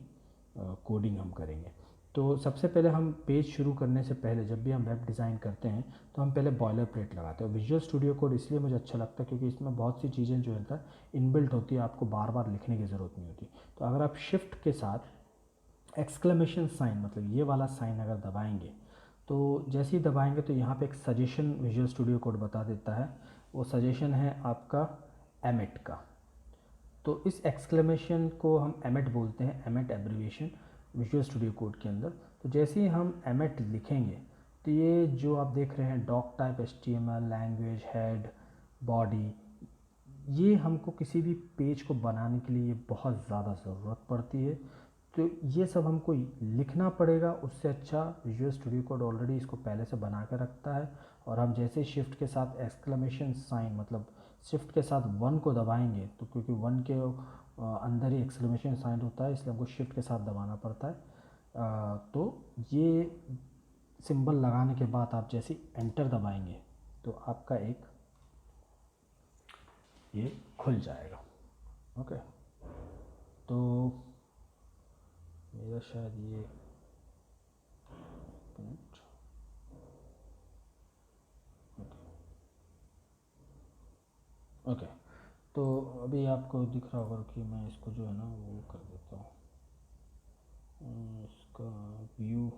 कोडिंग हम करेंगे। तो सबसे पहले हम पेज शुरू करने से पहले जब भी हम वेब डिज़ाइन करते हैं तो हम पहले बॉयलर प्लेट लगाते हैं। विजुअल स्टूडियो कोड इसलिए मुझे अच्छा लगता है क्योंकि इसमें बहुत सी चीज़ें जो है इनबिल्ट होती है, आपको बार बार लिखने की ज़रूरत नहीं होती। तो अगर आप शिफ्ट के साथ एक्सक्लेमेशन साइन, मतलब ये वाला साइन अगर दबाएंगे, तो जैसे ही दबाएंगे तो यहाँ पे एक सजेशन विजुअल स्टूडियो कोड बता देता है। वो सजेशन है आपका एमिट का। तो इस एक्सक्लेमेशन को हम एमिट बोलते हैं, emit abbreviation visual studio code के अंदर। तो जैसे ही हम एमिट लिखेंगे तो ये जो आप देख रहे हैं doctype, HTML, language, head, body, ये हमको किसी भी पेज को बनाने के लिए बहुत ज़्यादा ज़रूरत पड़ती है। तो ये सब हमको लिखना पड़ेगा, उससे अच्छा विजुअल स्टूडियो कोड ऑलरेडी इसको पहले से बना कर रखता है। और हम जैसे शिफ्ट के साथ एक्सक्लेमेशन साइन, मतलब शिफ्ट के साथ 1 को दबाएंगे, तो क्योंकि 1 के अंदर ही एक्सक्लेमेशन साइन होता है, इसलिए हमको शिफ्ट के साथ दबाना पड़ता है। तो ये सिंबल लगाने के बाद आप जैसे एंटर दबाएंगे तो आपका एक ये खुल जाएगा। ओके, तो मेरा शायद ये ओके, तो अभी आपको दिख रहा होगा कि मैं इसको जो है ना वो कर देता हूँ, इसका व्यू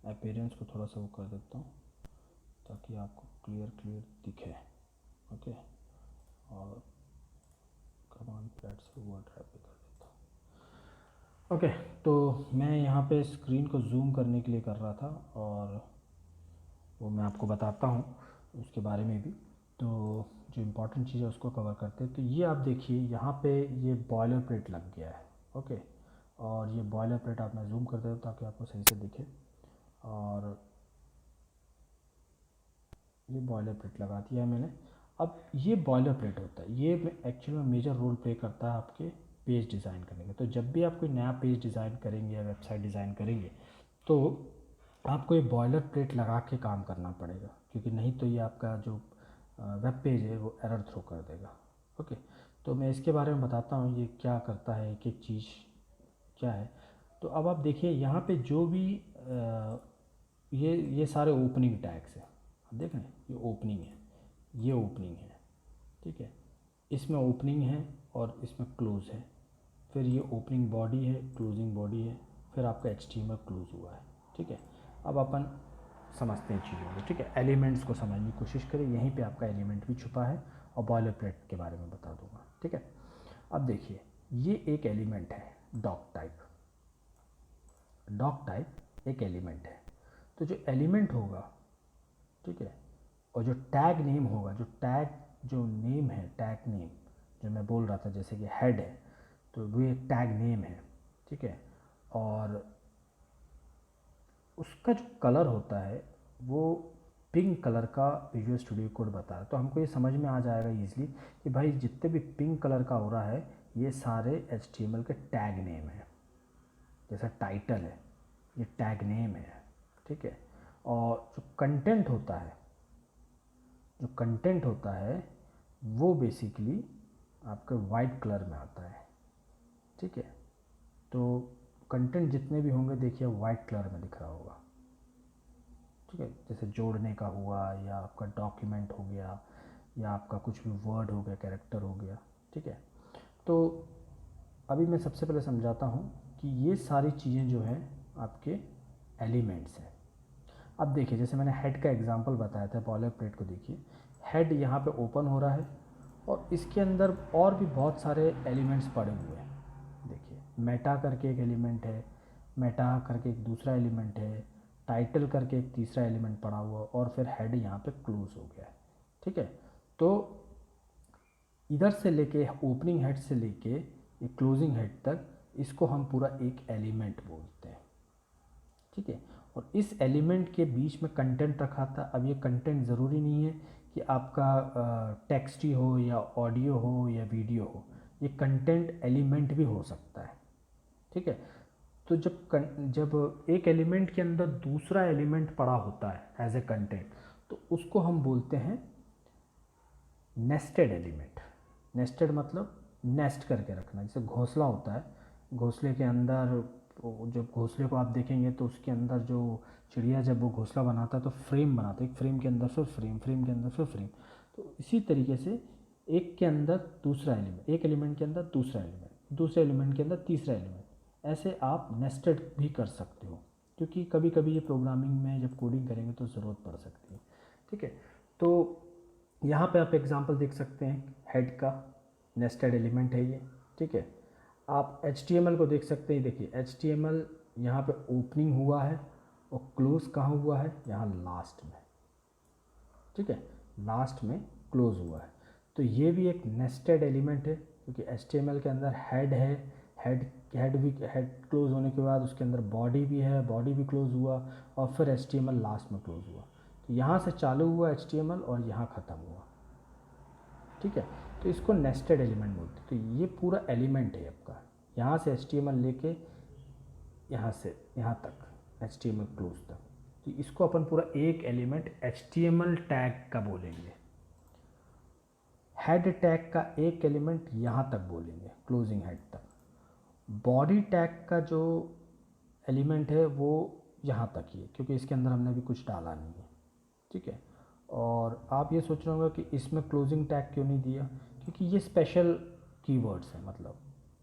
अपीयरेंस को थोड़ा सा वो कर देता हूँ ताकि आपको क्लियर दिखे। ओके, और कमांड पैड से वर्ड रैप भी कर देता हूँ। ओके, तो मैं यहाँ पे स्क्रीन को जूम करने के लिए कर रहा था और वो मैं आपको बताता हूँ उसके बारे में भी। तो जो इम्पोर्टेंट चीज़ है उसको कवर करते हैं। तो ये आप देखिए यहाँ पे ये बॉयलर प्लेट लग गया है। ओके, और ये बॉयलर प्लेट आप मैं जूम कर देता हूँ ताकि आपको सही से दिखे। और ये बॉयलर प्लेट लगा दिया है मैंने। अब ये बॉयलर प्लेट होता है, ये एक्चुअल में मेजर रोल प्ले करता है आपके पेज डिज़ाइन करने में। तो जब भी आप कोई नया पेज डिज़ाइन करेंगे या वेबसाइट डिज़ाइन करेंगे तो आपको ये बॉयलर प्लेट लगा के काम करना पड़ेगा, क्योंकि नहीं तो ये आपका जो वेब पेज है वो एरर थ्रो कर देगा। ओके, तो मैं इसके बारे में बताता हूँ ये क्या करता है, एक एक चीज़ क्या है। तो अब आप देखिए यहाँ पे जो भी ये सारे ओपनिंग टैग्स हैं, आप देख रहे हैं ये ओपनिंग है, ये ओपनिंग है, ठीक है, इसमें ओपनिंग है और इसमें क्लोज़ है। फिर ये ओपनिंग बॉडी है, क्लोजिंग बॉडी है, फिर आपका HTML क्लोज हुआ है। ठीक है, अब अपन समझते हैं चीज़ों को। ठीक है, एलिमेंट्स को समझने की कोशिश करें, यहीं पे आपका एलिमेंट भी छुपा है और बॉयलर प्लेट के बारे में बता दूंगा। ठीक है, अब देखिए ये एक एलिमेंट है डॉक टाइप। डॉक टाइप एक एलिमेंट है। तो जो एलिमेंट होगा, ठीक है, और जो टैग नेम होगा, जो नेम है, टैग नेम जो मैं बोल रहा था जैसे कि हेड है, तो वो एक टैग नेम है। ठीक है, और उसका जो कलर होता है वो पिंक कलर का विजुअल स्टूडियो कोड बता रहा है। तो हमको ये समझ में आ जाएगा ईजिली कि भाई जितने भी पिंक कलर का हो रहा है ये सारे HTML के टैग नेम है। जैसा टाइटल है ये टैग नेम है। ठीक है, और जो कंटेंट होता है वो बेसिकली आपके वाइट कलर में आता है। ठीक है, तो कंटेंट जितने भी होंगे देखिए वाइट कलर में दिख रहा होगा। ठीक है, जैसे जोड़ने का हुआ या आपका डॉक्यूमेंट हो गया या आपका कुछ भी वर्ड हो गया, कैरेक्टर हो गया। ठीक है, तो अभी मैं सबसे पहले समझाता हूँ कि ये सारी चीज़ें जो हैं आपके एलिमेंट्स हैं। अब देखिए जैसे मैंने हेड का एग्जांपल बताया था, बॉयलर प्लेट को देखिए, हेड यहाँ पे ओपन हो रहा है और इसके अंदर और भी बहुत सारे एलिमेंट्स पड़े हुए हैं। देखिए मेटा करके एक एलिमेंट है, मेटा करके एक दूसरा एलिमेंट है, टाइटल करके एक तीसरा एलिमेंट पड़ा हुआ और फिर हेड यहाँ पे क्लोज हो गया है। ठीक है, तो इधर से लेके ओपनिंग हेड से लेके ये क्लोजिंग हेड तक इसको हम पूरा एक एलिमेंट बोलते हैं। ठीक है, और इस एलिमेंट के बीच में कंटेंट रखा था। अब ये कंटेंट ज़रूरी नहीं है कि आपका टेक्स्ट ही हो या ऑडियो हो या वीडियो हो, ये कंटेंट एलिमेंट भी हो सकता है। ठीक है, तो जब एक एलिमेंट के अंदर दूसरा एलिमेंट पड़ा होता है एज ए कंटेंट, तो उसको हम बोलते हैं नेस्टेड एलिमेंट। नेस्टेड मतलब नेस्ट करके रखना, जैसे घोंसला होता है, घोंसले के अंदर जब घोंसले को आप देखेंगे तो उसके अंदर जो चिड़िया जब वो घोंसला बनाता है तो फ्रेम बनाता है, एक फ्रेम के अंदर फिर फ्रेम, फ्रेम के अंदर फिर फ्रेम। तो इसी तरीके से एक के अंदर दूसरा एलिमेंट, एक एलिमेंट के अंदर दूसरा एलिमेंट, दूसरे एलिमेंट के अंदर तीसरा एलिमेंट, ऐसे आप नेस्टेड भी कर सकते हो, क्योंकि कभी कभी ये प्रोग्रामिंग में जब कोडिंग करेंगे तो ज़रूरत पड़ सकती है। ठीक है, तो यहाँ पे आप एग्जांपल देख सकते हैं, हेड का नेस्टेड एलिमेंट है ये। ठीक है, आप HTML को देख सकते हैं, देखिए HTML यहाँ पे ओपनिंग हुआ है और क्लोज कहाँ हुआ है, यहाँ लास्ट में। ठीक है, लास्ट में क्लोज हुआ है, तो ये भी एक नेस्टेड एलिमेंट है, क्योंकि HTML के अंदर हेड है, हेड क्लोज होने के बाद उसके अंदर बॉडी भी है, बॉडी भी क्लोज हुआ, और फिर HTML लास्ट में क्लोज हुआ। तो यहाँ से चालू हुआ HTML और यहाँ ख़त्म हुआ। ठीक है, तो इसको नेस्टेड एलिमेंट बोलते हैं। तो ये पूरा एलिमेंट है आपका, यहाँ से HTML लेके यहाँ से यहाँ तक HTML क्लोज तक, तो इसको अपन पूरा एक एलिमेंट HTML टैग का बोलेंगे। हेड टैग का एक एलिमेंट यहाँ तक बोलेंगे, क्लोजिंग हेड तक। बॉडी टैग का जो एलिमेंट है वो यहाँ तक ही है, क्योंकि इसके अंदर हमने भी कुछ डाला नहीं है। ठीक है, और आप ये सोच रहे होंगे कि इसमें क्लोजिंग टैग क्यों नहीं दिया, क्योंकि ये स्पेशल कीवर्ड्स हैं, मतलब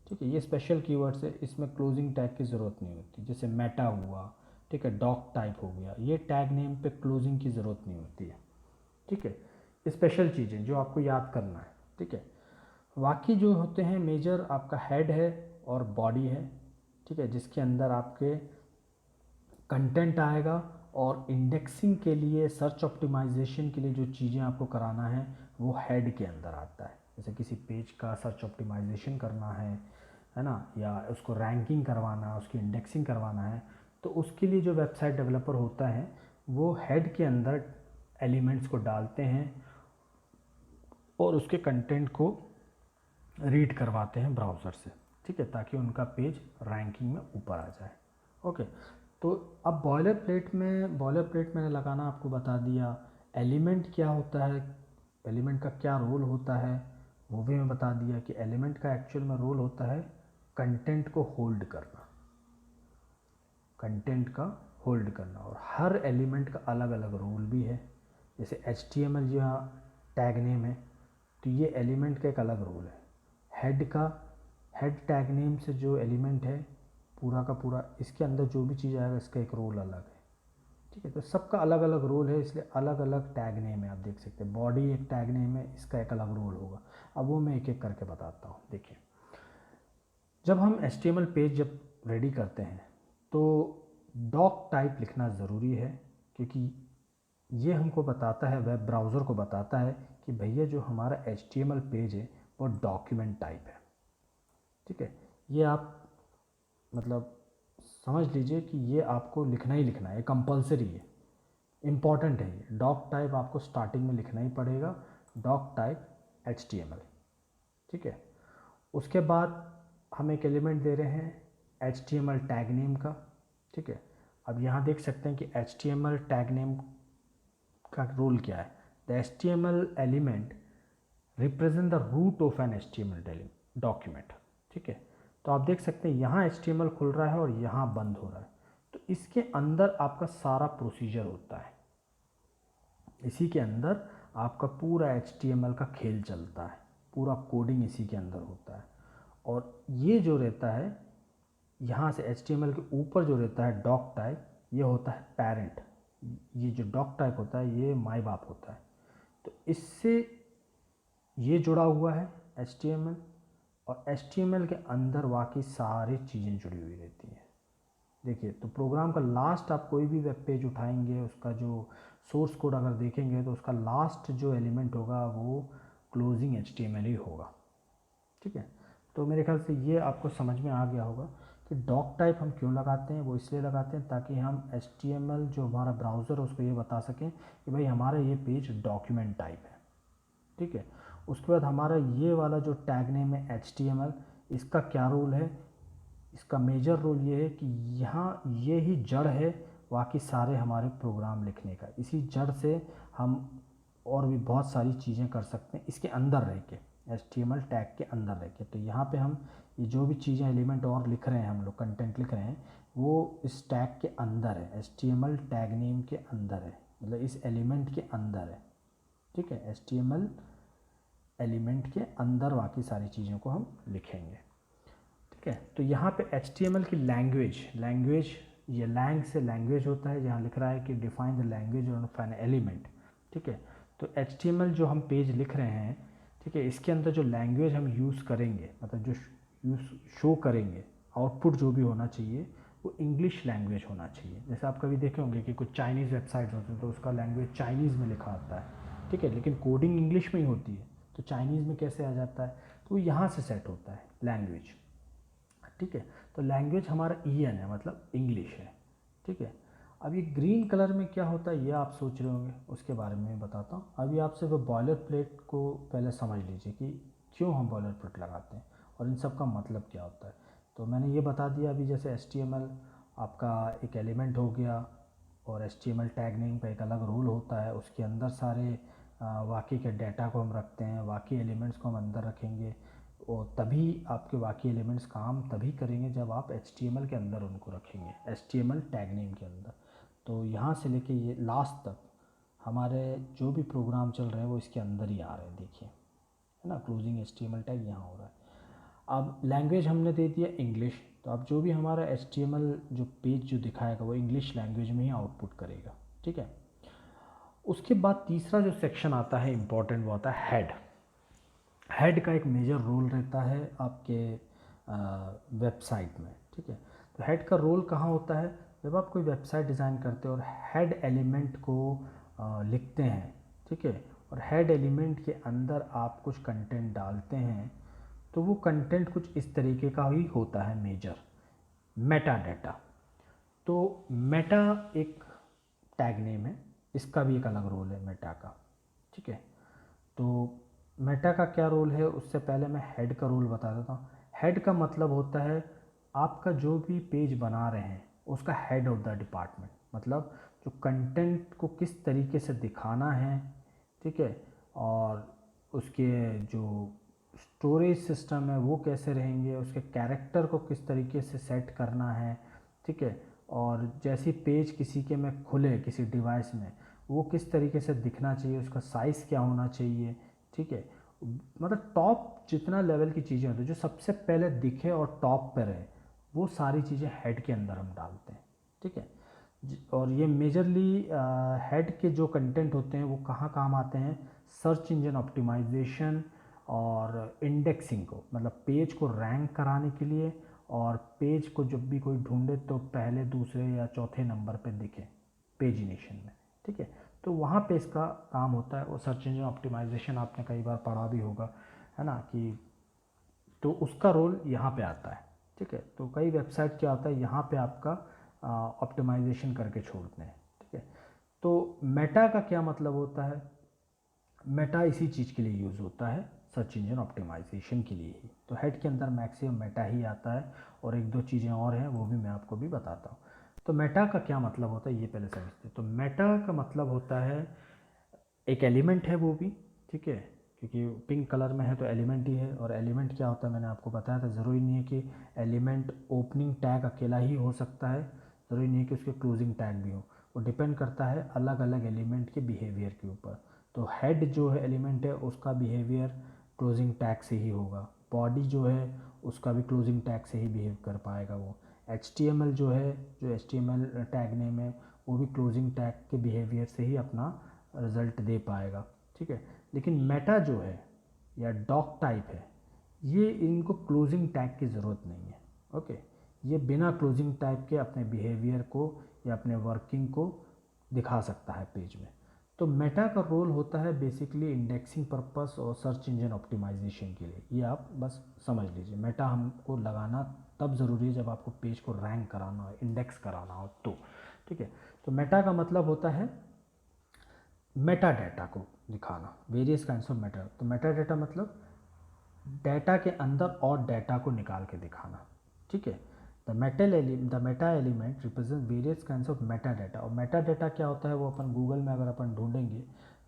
ठीक है, ये स्पेशल कीवर्ड्स है, इसमें क्लोजिंग टैग की ज़रूरत नहीं होती। जैसे मेटा हुआ, ठीक है, डॉक टाइप हो गया, ये टैग नेम पे क्लोजिंग की ज़रूरत नहीं होती है। ठीक है, स्पेशल चीज़ें जो आपको याद करना है। ठीक है, बाकी जो होते हैं मेजर, आपका हेड है और बॉडी है। ठीक है, जिसके अंदर आपके कंटेंट आएगा, और इंडेक्सिंग के लिए, सर्च ऑप्टिमाइजेशन के लिए जो चीज़ें आपको कराना है वो हेड के अंदर आता है। जैसे किसी पेज का सर्च ऑप्टिमाइजेशन करना है ना, या उसको रैंकिंग करवाना, उसकी इंडेक्सिंग करवाना है, तो उसके लिए जो वेबसाइट डेवलपर होता है वो हेड के अंदर एलिमेंट्स को डालते हैं और उसके कंटेंट को रीड करवाते हैं ब्राउज़र से। ठीक है, ताकि उनका पेज रैंकिंग में ऊपर आ जाए। ओके, तो अब बॉयलर प्लेट मैंने लगाना आपको बता दिया। एलिमेंट क्या होता है, एलिमेंट का क्या रोल होता है वो भी मैं बता दिया, कि एलिमेंट का एक्चुअल में रोल होता है कंटेंट को होल्ड करना, कंटेंट का होल्ड करना, और हर एलिमेंट का अलग अलग रोल भी है। जैसे HTML जो टैग नेम है, तो ये एलिमेंट का एक अलग रोल है। हेड टैग नेम से जो एलिमेंट है पूरा का पूरा, इसके अंदर जो भी चीज़ आएगा इसका एक रोल अलग है। ठीक है, तो सबका अलग अलग रोल है, इसलिए अलग अलग टैग नेम है। आप देख सकते हैं, बॉडी एक टैग नेम है, इसका एक अलग रोल होगा। अब वो मैं एक एक करके बताता हूँ। देखिए, जब हम HTML पेज जब रेडी करते हैं तो डॉक टाइप लिखना ज़रूरी है, क्योंकि ये हमको बताता है, वेब ब्राउज़र को बताता है कि भैया जो हमारा HTML पेज है वो डॉक्यूमेंट टाइप है। ठीक है, ये आप मतलब समझ लीजिए कि ये आपको लिखना ही लिखना है, कंपलसरी है, इम्पॉर्टेंट है। ये डॉक टाइप आपको स्टार्टिंग में लिखना ही पड़ेगा, डॉक टाइप HTML। ठीक है, उसके बाद हम एक एलिमेंट दे रहे हैं HTML टैग नेम का। ठीक है, अब यहाँ देख सकते हैं कि HTML टैग नेम का रोल क्या है। The HTML element represent the root of an HTML document. ठीक है, तो आप देख सकते हैं यहाँ HTML खुल रहा है और यहाँ बंद हो रहा है, तो इसके अंदर आपका सारा प्रोसीजर होता है, इसी के अंदर आपका पूरा HTML का खेल चलता है, पूरा कोडिंग इसी के अंदर होता है। और ये जो रहता है यहाँ से HTML के ऊपर जो रहता है डॉक टाइप, ये होता है पेरेंट। ये जो डॉक टाइप होता है ये माई बाप होता है, तो इससे ये जुड़ा हुआ है HTML, और HTML के अंदर बाकी सारी चीज़ें जुड़ी हुई रहती हैं। देखिए, तो प्रोग्राम का लास्ट, आप कोई भी वेब पेज उठाएंगे, उसका जो सोर्स कोड अगर देखेंगे तो उसका लास्ट जो एलिमेंट होगा वो क्लोजिंग HTML ही होगा। ठीक है, तो मेरे ख्याल से ये आपको समझ में आ गया होगा कि डॉक टाइप हम क्यों लगाते हैं। वो इसलिए लगाते हैं ताकि हम HTML जो हमारा ब्राउज़र है उसको ये बता सकें कि भाई हमारा ये पेज डॉक्यूमेंट टाइप है। ठीक है, उसके बाद हमारा ये वाला जो टैग नेम है HTML, इसका क्या रोल है, इसका मेजर रोल ये है कि यहाँ ये ही जड़ है बाकी सारे हमारे प्रोग्राम लिखने का। इसी जड़ से हम और भी बहुत सारी चीज़ें कर सकते हैं इसके अंदर रह के, HTML टैग के अंदर रह के। तो यहाँ पे हम ये जो भी चीज़ें एलिमेंट और लिख रहे हैं, हम लोग कंटेंट लिख रहे हैं, वो इस टैग के अंदर है, HTML टैग नेम के अंदर है, मतलब इस एलिमेंट के अंदर है, ठीक है। HTML एलिमेंट के अंदर बाकी सारी चीज़ों को हम लिखेंगे, ठीक है। तो यहाँ पे HTML की लैंग्वेज ये लैंग से लैंग्वेज होता है, जहाँ लिख रहा है कि define the language of an element, ठीक है। तो HTML जो हम पेज लिख रहे हैं, ठीक है, इसके अंदर जो लैंग्वेज हम यूज़ करेंगे, मतलब जो यूज़ शो करेंगे, आउटपुट जो भी होना चाहिए वो इंग्लिश लैंग्वेज होना चाहिए। जैसे आप कभी देखे होंगे कि कुछ चाइनीज़ वेबसाइट होते हैं तो उसका लैंग्वेज चाइनीज़ में लिखा आता है, ठीक है, लेकिन कोडिंग इंग्लिश में ही होती है, तो चाइनीज़ में कैसे आ जाता है, तो यहाँ से सेट होता है लैंग्वेज, ठीक है। तो लैंग्वेज हमारा EN है, मतलब इंग्लिश है, ठीक है। अब ये ग्रीन कलर में क्या होता है ये आप सोच रहे होंगे, उसके बारे में बताता हूँ। अभी आप सिर्फ बॉयलर प्लेट को पहले समझ लीजिए कि क्यों हम बॉयलर प्लेट लगाते हैं और इन सब का मतलब क्या होता है। तो मैंने ये बता दिया अभी, जैसे HTML आपका एक एलिमेंट हो गया और HTML टैग नेम का एक अलग रूल होता है, उसके अंदर सारे वाकई के डाटा को हम रखते हैं, वाकई एलिमेंट्स को हम अंदर रखेंगे, और तभी आपके बाकी एलिमेंट्स काम तभी करेंगे जब आप HTML के अंदर उनको रखेंगे, HTML टैग नेम के अंदर। तो यहाँ से लेके ये लास्ट तक हमारे जो भी प्रोग्राम चल रहे हैं वो इसके अंदर ही आ रहे हैं, देखिए, है ना, क्लोजिंग HTML टैग यहाँ हो रहा है। अब लैंग्वेज हमने दे दिया इंग्लिश, तो अब जो भी हमारा HTML जो पेज जो दिखाएगा वो इंग्लिश लैंग्वेज में ही आउटपुट करेगा, ठीक है। उसके बाद तीसरा जो सेक्शन आता है इम्पॉर्टेंट, वो आता है हेड का एक मेजर रोल रहता है आपके वेबसाइट में, ठीक है। तो हेड का रोल कहाँ होता है, जब आप कोई वेबसाइट डिज़ाइन करते हो और हेड एलिमेंट को लिखते हैं, ठीक है, और हेड एलिमेंट के अंदर आप कुछ कंटेंट डालते हैं, तो वो कंटेंट कुछ इस तरीके का ही होता है मेजर, मेटा डाटा। तो मेटा एक टैग नेम है, इसका भी एक अलग रोल है मेटा का, ठीक है। तो मेटा का क्या रोल है, उससे पहले मैं हेड का रोल बता देता हूँ। हेड का मतलब होता है आपका जो भी पेज बना रहे हैं उसका हेड ऑफ द डिपार्टमेंट, मतलब जो कंटेंट को किस तरीके से दिखाना है, ठीक है, और उसके जो स्टोरेज सिस्टम है वो कैसे रहेंगे, उसके कैरेक्टर को किस तरीके से सेट करना है, ठीक है, और जैसी पेज किसी के में खुले किसी डिवाइस में वो किस तरीके से दिखना चाहिए, उसका साइज़ क्या होना चाहिए, ठीक है। मतलब टॉप जितना लेवल की चीज़ें होती है जो सबसे पहले दिखे और टॉप पर रहे, वो सारी चीज़ें हेड के अंदर हम डालते हैं, ठीक है। और ये मेजरली हेड के जो कंटेंट होते हैं वो कहाँ काम आते हैं, सर्च इंजन ऑप्टिमाइजेशन और इंडेक्सिंग को, मतलब पेज को रैंक कराने के लिए, और पेज को जब भी कोई ढूंढे तो पहले दूसरे या चौथे नंबर पे दिखे पेजिनेशन में, ठीक है। तो वहाँ पे इसका काम होता है, वो सर्च इंजन ऑप्टिमाइजेशन आपने कई बार पढ़ा भी होगा, है ना, कि तो उसका रोल यहाँ पे आता है, ठीक है। तो कई वेबसाइट क्या होता है यहाँ पे आपका ऑप्टिमाइजेशन करके छोड़ते हैं, ठीक है। तो मेटा का क्या मतलब होता है, मेटा इसी चीज़ के लिए यूज़ होता है, सर्च इंजन ऑप्टिमाइजेशन के लिए ही। तो हेड के अंदर मैक्सिमम मेटा ही आता है, और एक दो चीज़ें और हैं वो भी मैं आपको भी बताता हूँ। तो मेटा का क्या मतलब होता है ये पहले समझते हैं। तो मेटा का मतलब होता है एक एलिमेंट है वो भी, ठीक है, क्योंकि पिंक कलर में है तो एलिमेंट ही है। और एलिमेंट क्या होता है मैंने आपको बताया था, ज़रूरी नहीं है कि एलिमेंट ओपनिंग टैग अकेला ही हो सकता है, ज़रूरी नहीं है कि उसके क्लोजिंग टैग भी हो, वो डिपेंड करता है अलग अलग एलिमेंट के बिहेवियर के ऊपर। तो हेड जो है एलिमेंट है उसका बिहेवियर क्लोजिंग टैग से ही होगा, बॉडी जो है उसका भी क्लोजिंग टैग से ही बिहेव कर पाएगा वो, HTML जो है, जो HTML टैग नेम है वो भी क्लोजिंग टैग के बिहेवियर से ही अपना रिज़ल्ट दे पाएगा, ठीक है। लेकिन मेटा जो है या डॉक टाइप है, ये इनको क्लोजिंग टैग की ज़रूरत नहीं है, ओके। ये बिना क्लोजिंग टैग के अपने बिहेवियर को या अपने वर्किंग को दिखा सकता है पेज में। तो मेटा का रोल होता है बेसिकली इंडेक्सिंग पर्पस और सर्च इंजन ऑप्टिमाइजेशन के लिए, ये आप बस समझ लीजिए। मेटा हमको लगाना तब ज़रूरी है जब आपको पेज को रैंक कराना हो, इंडेक्स कराना हो, तो ठीक है। तो मेटा का मतलब होता है मेटा डाटा को दिखाना, वेरियस काइंड्स ऑफ मेटा। तो मेटा डाटा मतलब डाटा के अंदर और डाटा को निकाल के दिखाना, ठीक है। The Meta element represent various kinds of Meta data. और मेटा डाटा क्या होता है वो अपन गूगल में अगर अपन ढूंढेंगे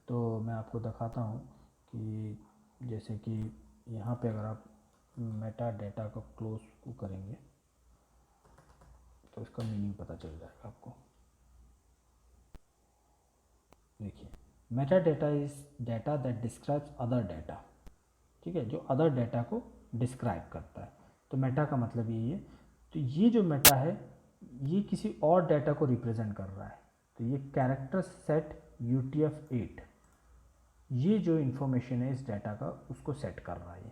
तो मैं आपको दिखाता हूँ कि जैसे कि यहाँ पे अगर आप मेटा डेटा को क्लोज को करेंगे तो इसका मीनिंग पता चल जाएगा आपको। देखिए, Meta data is data that describes other data, ठीक है, जो अदर डेटा को डिस्क्राइब करता है। तो मेटा का मतलब यही है। तो ये जो मेटा है ये किसी और डेटा को रिप्रेजेंट कर रहा है। तो ये कैरेक्टर सेट UTF-8, ये जो इन्फॉर्मेशन है इस डेटा का उसको सेट कर रहा है।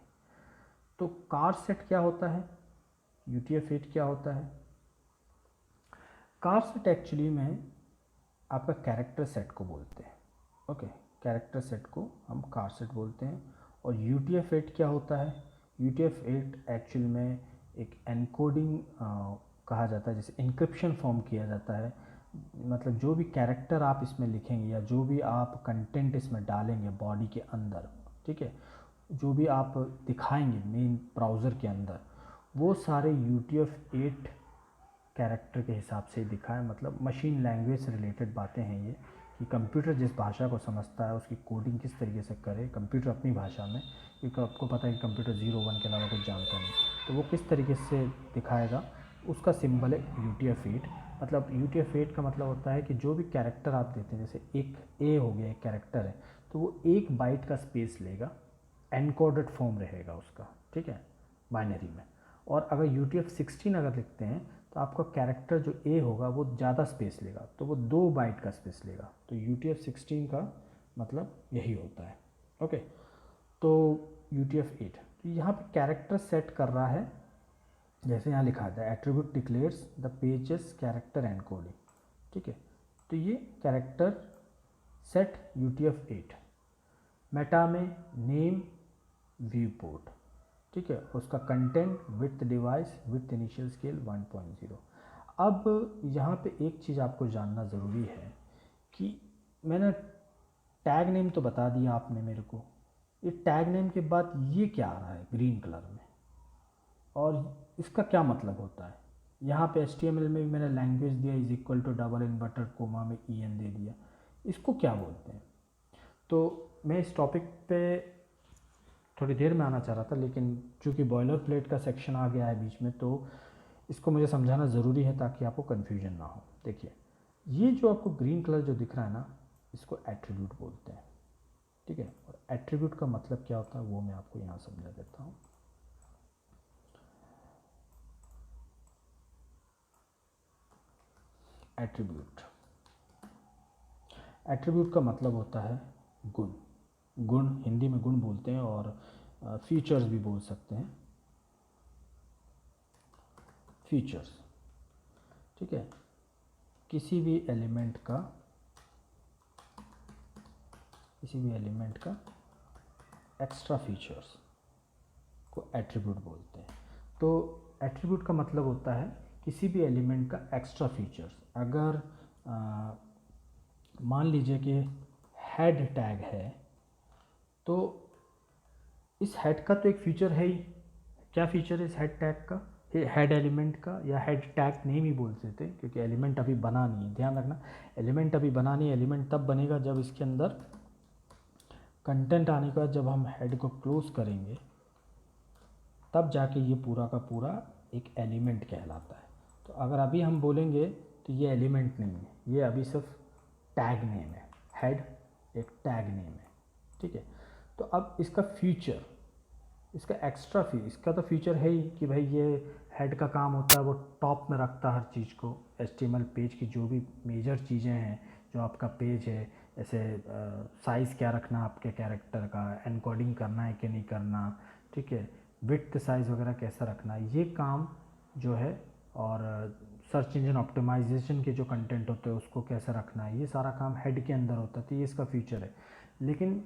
तो कार सेट क्या होता है, UTF-8 क्या होता है? कार सेट एक्चुअली में आपका कैरेक्टर सेट को बोलते हैं। ओके, कैरेक्टर सेट को हम कार सेट बोलते हैं। और UTF-8 क्या होता है? UTF-8 एक्चुअल में एक एनकोडिंग कहा जाता है, जैसे इंक्रिप्शन फॉर्म किया जाता है। मतलब जो भी कैरेक्टर आप इसमें लिखेंगे या जो भी आप कंटेंट इसमें डालेंगे बॉडी के अंदर, ठीक है, जो भी आप दिखाएंगे मेन ब्राउज़र के अंदर, वो सारे UTF-8 कैरेक्टर के हिसाब से दिखा है। मतलब मशीन लैंग्वेज से रिलेटेड बातें हैं ये, कि कंप्यूटर जिस भाषा को समझता है उसकी कोडिंग किस तरीके से करे कंप्यूटर अपनी भाषा में, क्योंकि आपको पता है कि कंप्यूटर 0 1 के अलावा कुछ जानता नहीं, तो वो किस तरीके से दिखाएगा उसका सिंबल है UTF-8। मतलब UTF-8 का मतलब होता है कि जो भी कैरेक्टर आप देते हैं, जैसे एक A हो गया, एक कैरेक्टर है, तो वो 1 बाइट का स्पेस लेगा, एनकोडेड फॉर्म रहेगा उसका, ठीक है, बाइनरी में। और अगर UTF-16 अगर लिखते हैं तो आपका कैरेक्टर जो A होगा वो ज़्यादा स्पेस लेगा, तो वो 2 बाइट का स्पेस लेगा। तो UTF-16 का मतलब यही होता है। ओके, तो UTF-8 तो यहाँ पे कैरेक्टर सेट कर रहा है, जैसे यहाँ लिखा था attribute declares the pages character encoding, ठीक है। तो ये कैरेक्टर सेट UTF-8 मेटा में नेम व्यू पोर्ट, ठीक है, उसका content with device with initial scale 1.0। अब यहाँ पे एक चीज़ आपको जानना ज़रूरी है कि मैंने टैग नेम तो बता दिया आपने मेरे को, ये टैग नेम के बाद ये क्या आ रहा है ग्रीन कलर में, और इसका क्या मतलब होता है? यहाँ पे HTML में भी मैंने लैंग्वेज दिया is equal to double inverted comma में EN दे दिया, इसको क्या बोलते हैं? तो मैं इस टॉपिक पे थोड़ी देर में आना चाह रहा था, लेकिन चूँकि बॉयलर प्लेट का सेक्शन आ गया है बीच में, तो इसको मुझे समझाना ज़रूरी है ताकि आपको कन्फ्यूजन ना हो। देखिए, ये जो आपको ग्रीन कलर जो दिख रहा है ना, इसको एट्रीब्यूट बोलते हैं, ठीक है। और एट्रीब्यूट का मतलब क्या होता है वो मैं आपको यहाँ समझा देता हूँ। एट्रीब्यूट, एट्रीब्यूट का मतलब होता है गुण। गुण हिंदी में गुण बोलते हैं, और फीचर्स भी बोल सकते हैं, फीचर्स, ठीक है। किसी भी एलिमेंट का एक्स्ट्रा फीचर्स को एट्रीब्यूट बोलते हैं। तो एट्रीब्यूट का मतलब होता है किसी भी एलिमेंट का एक्स्ट्रा फीचर्स। अगर मान लीजिए कि हेड टैग है, तो इस हेड का तो एक फीचर है ही। क्या फीचर है इस हेड टैग का, हेड एलिमेंट का, या हेड टैग नेम ही बोल सकते हैं, क्योंकि एलिमेंट अभी बना नहीं है। ध्यान रखना, एलिमेंट अभी बना नहीं है। एलिमेंट तब बनेगा जब इसके अंदर कंटेंट आने के बाद जब हम हेड को क्लोज करेंगे, तब जाके ये पूरा का पूरा एक एलिमेंट कहलाता है। तो अगर अभी हम बोलेंगे तो ये एलिमेंट नहीं है, ये अभी सिर्फ टैग नेम है। हेड एक टैग नेम है, ठीक है। तो अब इसका फीचर, इसका एक्स्ट्रा इसका तो फीचर है ही कि भाई ये हेड का काम होता है वो टॉप में रखता है हर चीज़ को। HTML पेज की जो भी मेजर चीज़ें हैं, जो आपका पेज है, जैसे साइज़ क्या रखना आपके कैरेक्टर का, एनकोडिंग करना है कि नहीं करना, ठीक है, विड्थ साइज़ वगैरह कैसा रखना, ये काम जो है, और सर्च इंजन ऑप्टिमाइजेशन के जो कंटेंट होते हैं उसको कैसे रखना है, ये सारा काम हेड के अंदर होता है। तो ये इसका फीचर है। लेकिन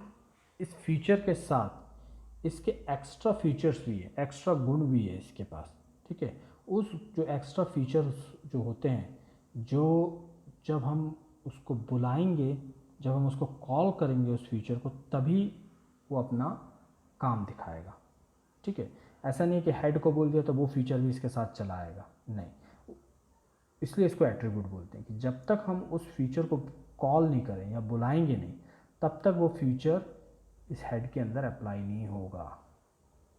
इस फीचर के साथ इसके एक्स्ट्रा फीचर्स भी है, एक्स्ट्रा गुण भी है इसके पास, ठीक है। उस जो एक्स्ट्रा फीचर्स जो होते हैं, जो जब हम उसको बुलाएंगे, जब हम उसको कॉल करेंगे उस फीचर को, तभी वो अपना काम दिखाएगा, ठीक है। ऐसा नहीं कि हेड को बोल दिया तो वो फीचर भी इसके साथ चला आएगा, नहीं। इसलिए इसको एट्रीब्यूट बोलते हैं कि जब तक हम उस फीचर को कॉल नहीं करें या बुलाएंगे नहीं, तब तक वो फ्यूचर इस हेड के अंदर अप्लाई नहीं होगा।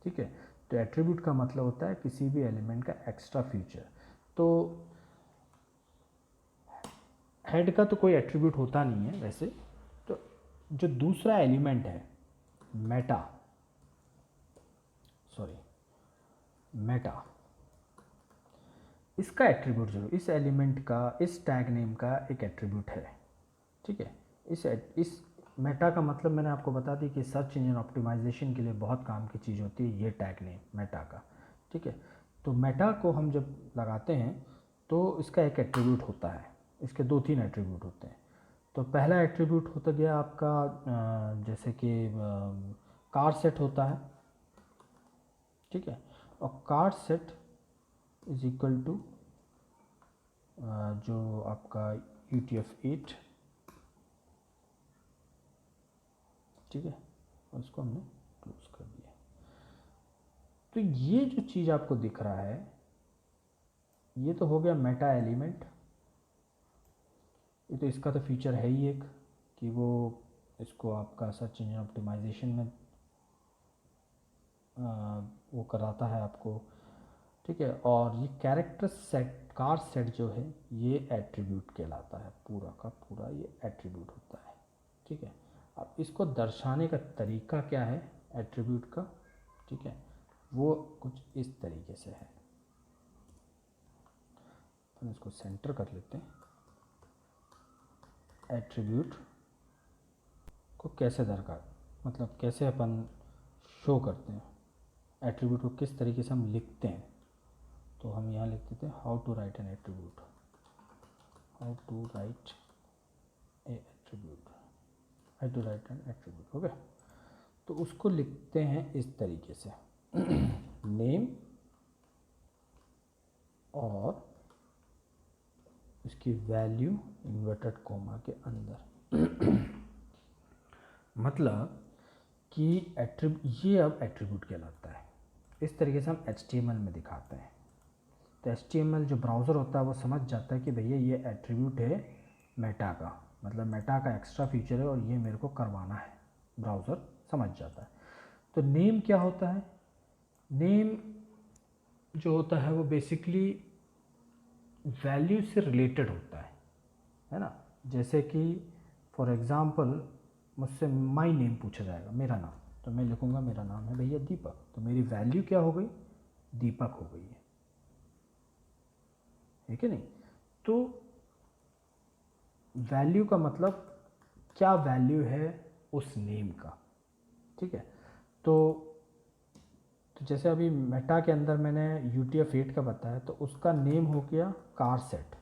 ठीक है, तो एट्रीब्यूट का मतलब होता है किसी भी एलिमेंट का एक्स्ट्रा फीचर। तो हेड का तो कोई एट्रीब्यूट होता नहीं है वैसे। तो जो दूसरा एलिमेंट है मेटा, इसका एट्रीब्यूट जरूर, इस एलिमेंट का, इस टैग नेम का एक एट्रीब्यूट है। ठीक है, इस मेटा का मतलब मैंने आपको बता दी कि सर्च इंजन ऑप्टिमाइजेशन के लिए बहुत काम की चीज़ होती है ये टैग नेम मेटा का। ठीक है, तो मेटा को हम जब लगाते हैं तो इसका एक एट्रीब्यूट होता है, इसके 2-3 एट्रीब्यूट होते हैं। तो पहला एट्रीब्यूट होता गया आपका जैसे कि कार सेट होता है। ठीक है, और charset is equal to जो आपका UTF-8। ठीक है, और इसको हमने क्लोज कर दिया। तो ये जो चीज़ आपको दिख रहा है ये तो हो गया मेटा एलिमेंट। ये तो इसका तो फीचर है ही एक कि वो इसको आपका सर्च इंजन ऑप्टिमाइजेशन में वो कराता है आपको। ठीक है, और ये कैरेक्टर सेट, कार सेट जो है ये एट्रीब्यूट कहलाता है, पूरा का पूरा ये एट्रीब्यूट होता है। ठीक है, अब इसको दर्शाने का तरीका क्या है एट्रीब्यूट का, ठीक है, वो कुछ इस तरीके से है। हम इसको सेंटर कर लेते हैं। एट्रीब्यूट को कैसे दरकार, मतलब कैसे अपन शो करते हैं, एट्रीब्यूट को किस तरीके से हम लिखते हैं। तो हम यहाँ लिख देते हैं how to write an attribute, how to write a attribute, how to write an attribute. Okay, तो उसको लिखते हैं इस तरीके से नेम और इसकी वैल्यू इन्वर्टेड कोमा के अंदर मतलब कि ये अब एट्रीब्यूट कहलाता है। इस तरीके से हम HTML में दिखाते हैं। तो HTML जो ब्राउज़र होता है वो समझ जाता है कि भैया ये एट्रीब्यूट है मेटा का, मतलब मेटा का एक्स्ट्रा फीचर है और ये मेरे को करवाना है, ब्राउज़र समझ जाता है। तो नेम क्या होता है, नेम जो होता है वो बेसिकली वैल्यू से रिलेटेड होता है ना। जैसे कि फॉर एग्ज़ाम्पल मुझसे माई नेम पूछा जाएगा, मेरा नाम, तो मैं लिखूँगा मेरा नाम है भैया दीपक, तो मेरी वैल्यू क्या हो गई, दीपक हो गई है कि नहीं। तो वैल्यू का मतलब क्या वैल्यू है उस नेम का। ठीक है, तो जैसे अभी मेटा के अंदर मैंने UTF-8 का बताया, तो उसका नेम हो गया कार सेट।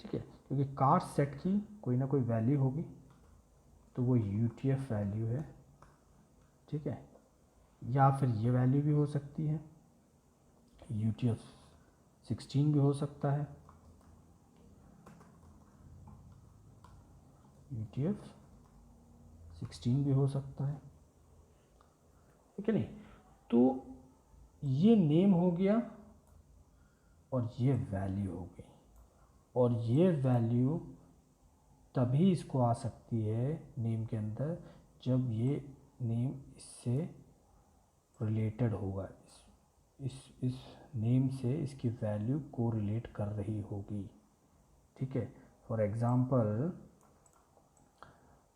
ठीक है, क्योंकि कार सेट की कोई ना कोई वैल्यू होगी, तो वो UTF वैल्यू है। ठीक है, या फिर ये वैल्यू भी हो सकती है, UTF-16 भी हो सकता है, UTF-16 भी हो सकता है, ठीक है नहीं। तो ये नेम हो गया और ये वैल्यू हो गई, और ये वैल्यू तभी इसको आ सकती है नेम के अंदर जब ये नेम इससे रिलेटेड होगा, इस नेम से इसकी वैल्यू को रिलेट कर रही होगी। ठीक है, फॉर एग्ज़ाम्पल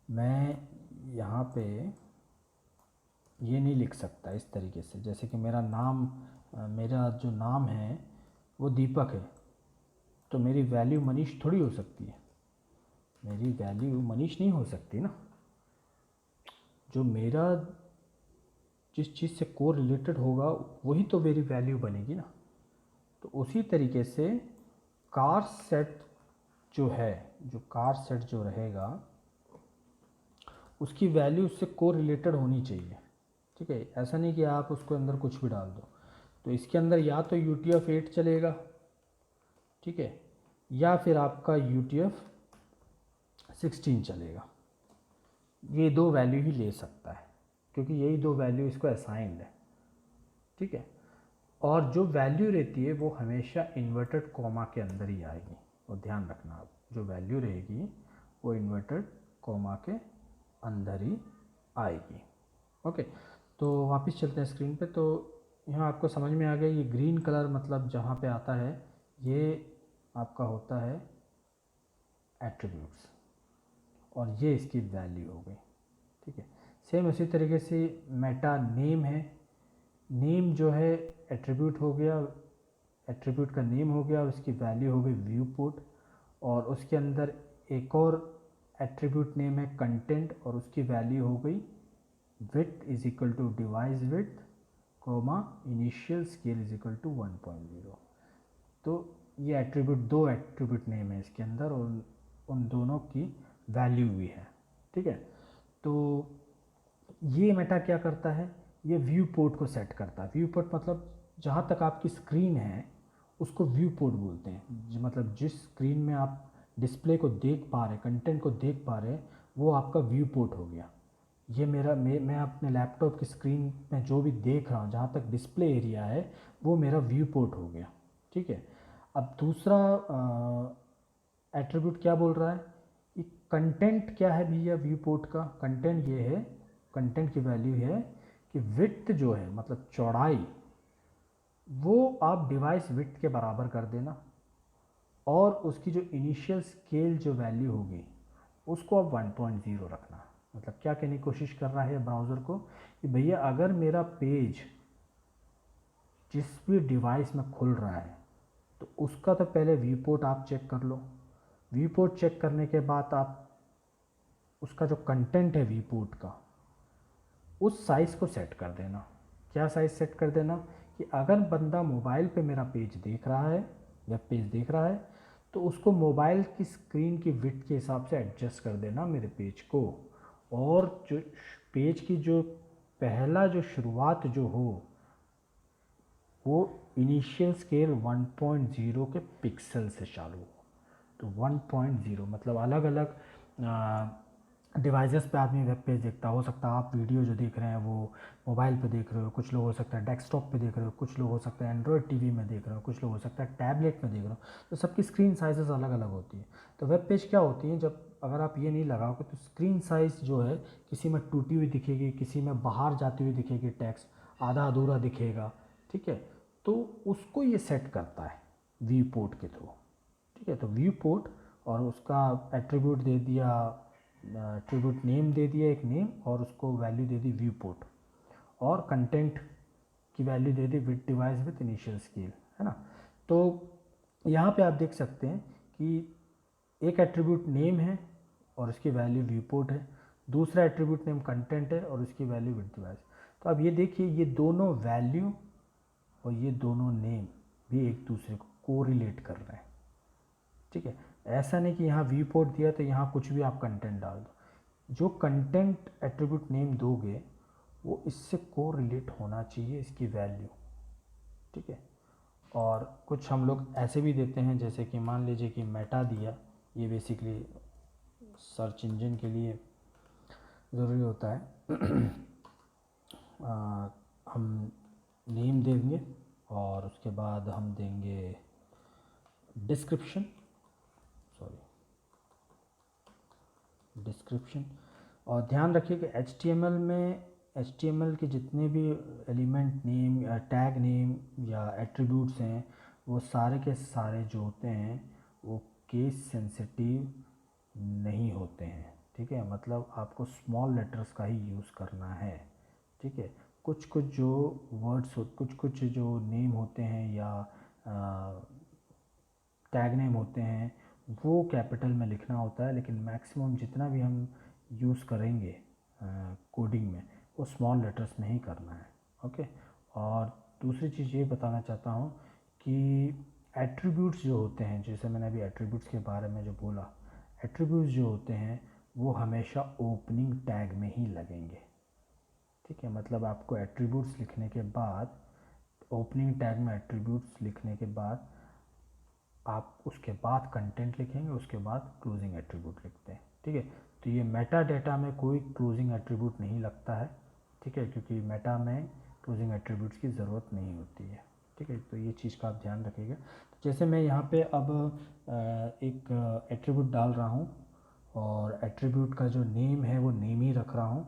मैं यहाँ पे ये नहीं लिख सकता इस तरीके से, जैसे कि मेरा जो नाम है वो दीपक है, तो मेरी वैल्यू मनीष थोड़ी हो सकती है, मेरी वैल्यू मनीष नहीं हो सकती ना। जो मेरा जिस चीज़ से को रिलेटेड होगा वही तो मेरी वैल्यू बनेगी ना। तो उसी तरीके से कार सेट जो है, जो कार सेट जो रहेगा उसकी वैल्यू उससे को रिलेटेड होनी चाहिए। ठीक है, ऐसा नहीं कि आप उसको अंदर कुछ भी डाल दो। तो इसके अंदर या तो UTF-8 चलेगा, ठीक है, या फिर आपका UTF-16 चलेगा। ये दो वैल्यू ही ले सकता है क्योंकि यही दो वैल्यू इसको असाइंड है। ठीक है, और जो वैल्यू रहती है वो हमेशा इन्वर्टेड कॉमा के अंदर ही आएगी, और ध्यान रखना आप, जो वैल्यू रहेगी वो इन्वर्टेड कॉमा के अंदर ही आएगी। ओके, तो वापस चलते हैं स्क्रीन पे। तो यहाँ आपको समझ में आ गया, ये ग्रीन कलर मतलब जहाँ पे आता है ये आपका होता है एट्रीब्यूट्स, और ये इसकी वैल्यू हो गई। ठीक है, सेम उसी तरीके से मेटा नेम है, नेम जो है एट्रीब्यूट हो गया, एट्रीब्यूट का नेम हो गया, उसकी वैल्यू हो गई व्यू पोर्ट, और उसके अंदर एक और एट्रीब्यूट नेम है कंटेंट, और उसकी वैल्यू हो गई width is equal to device width comma initial scale is equal to 1.0। तो ये एट्रीब्यूट, दो एट्रीब्यूट नेम है इसके अंदर, और उन दोनों की वैल्यू भी है। ठीक है, तो ये मेटा क्या करता है, ये व्यू पोर्ट को सेट करता है। व्यू पोर्ट मतलब जहाँ तक आपकी स्क्रीन है उसको व्यू पोर्ट बोलते हैं, मतलब जिस स्क्रीन में आप डिस्प्ले को देख पा रहे, कंटेंट को देख पा रहे, वो आपका व्यू पोर्ट हो गया। ये मैं अपने लैपटॉप की स्क्रीन में जो भी देख रहा हूँ, जहाँ तक डिस्प्ले एरिया है, वो मेरा व्यू पोर्ट हो गया। ठीक है, अब दूसरा एट्रीब्यूट क्या बोल रहा है, कि कंटेंट क्या है भैया व्यू पोर्ट का। कंटेंट ये है, कंटेंट की वैल्यू है कि विड्थ जो है मतलब चौड़ाई, वो आप डिवाइस विड्थ के बराबर कर देना, और उसकी जो इनिशियल स्केल जो वैल्यू होगी उसको आप 1.0 रखना। मतलब क्या कहने की कोशिश कर रहा है ब्राउज़र को, कि भैया अगर मेरा पेज जिस भी डिवाइस में खुल रहा है तो उसका तो पहले व्यू पोर्ट आप चेक कर लो। व्यू पोर्ट चेक करने के बाद आप उसका जो कंटेंट है व्यू पोर्ट का, उस साइज़ को सेट कर देना। क्या साइज़ सेट कर देना, कि अगर बंदा मोबाइल पे मेरा पेज देख रहा है, वेब पेज देख रहा है, तो उसको मोबाइल की स्क्रीन की विड्थ के हिसाब से एडजस्ट कर देना मेरे पेज को, और जो पेज की जो पहला जो शुरुआत जो हो वो इनिशियल स्केल 1.0 के पिक्सल से चालू हो। तो 1.0 मतलब अलग अलग डिवाइसेस पे आदमी वेब पेज देखता हो सकता है। आप वीडियो जो देख रहे हैं वो मोबाइल पे देख रहे हो, कुछ लोग हो सकता है डेस्कटॉप पे देख रहे हो, कुछ लोग हो सकता है एंड्रॉयड टीवी में देख रहे हो, कुछ लोग हो सकता है टैबलेट में देख रहे हो। तो सबकी स्क्रीन साइजेस अलग अलग होती है। तो वेब पेज क्या होती है, जब अगर आप ये नहीं लगाओगे तो स्क्रीन साइज़ जो है किसी में टूटी हुई दिखेगी, किसी में बाहर जाती हुई दिखेगी, टेक्स्ट आधा अधूरा दिखेगा। ठीक है, तो उसको ये सेट करता है व्यू पोर्ट के थ्रू। ठीक है, तो व्यू पोर्ट, और उसका एट्रीब्यूट दे दिया, एट्रीब्यूट नेम दे दिया एक नेम, और उसको वैल्यू दे दी व्यू पोर्ट, और कंटेंट की value they the with device with initial scale, है ना। तो यहाँ पे आप देख सकते हैं कि एक एट्रीब्यूट नेम है और उसकी वैल्यू व्यू पोर्ट है, दूसरा एट्रीब्यूट नेम कंटेंट है और उसकी वैल्यू विद डिवाइस। तो अब ये देखिए, ये दोनों वैल्यू और ये दोनों नेम भी एक दूसरे को कोरिलेट कर रहे हैं। ठीक है, ऐसा नहीं कि यहाँ व्यू पोर्ट दिया तो यहाँ कुछ भी आप कंटेंट डाल दो। जो कंटेंट एट्रीब्यूट नेम दोगे वो इससे कोरिलेट होना चाहिए, इसकी वैल्यू। ठीक है, और कुछ हम लोग ऐसे भी देते हैं, जैसे कि मान लीजिए कि मेटा दिया, ये बेसिकली सर्च इंजन के लिए ज़रूरी होता है। हम नेम देंगे और उसके बाद हम देंगे डिस्क्रिप्शन, और ध्यान रखिए कि HTML में HTML के जितने भी एलिमेंट नेम या टैग नेम या एट्रीब्यूट्स हैं वो सारे के सारे जो होते हैं वो केस सेंसिटिव नहीं होते हैं। ठीक है, मतलब आपको स्मॉल लेटर्स का ही यूज़ करना है। ठीक है, कुछ कुछ जो वर्ड्स हो, कुछ कुछ जो नेम होते हैं या टैग नेम होते हैं वो कैपिटल में लिखना होता है, लेकिन मैक्सिमम जितना भी हम यूज़ करेंगे कोडिंग में वो स्मॉल लेटर्स में ही करना है। ओके, और दूसरी चीज़ ये बताना चाहता हूँ कि एट्रीब्यूट्स जो होते हैं, जैसे मैंने अभी एट्रीब्यूट्स के बारे में जो बोला, एट्रीब्यूट्स जो होते हैं वो हमेशा ओपनिंग टैग में ही लगेंगे। ठीक है, मतलब आपको एट्रीब्यूट्स लिखने के बाद, ओपनिंग टैग में एट्रीब्यूट्स लिखने के बाद आप उसके बाद कंटेंट लिखेंगे, उसके बाद क्लोजिंग एट्रीब्यूट लिखते हैं। ठीक है, तो ये मेटा डेटा में कोई क्लोजिंग एट्रीब्यूट नहीं लगता है। ठीक है, क्योंकि मेटा में क्लोजिंग एट्रीब्यूट्स की ज़रूरत नहीं होती है। ठीक है, तो ये चीज़ का आप ध्यान रखिएगा। तो जैसे मैं यहाँ पे अब एक एट्रीब्यूट डाल रहा हूँ और एट्रीब्यूट का जो नेम है वो नेम ही रख रहा हूँ,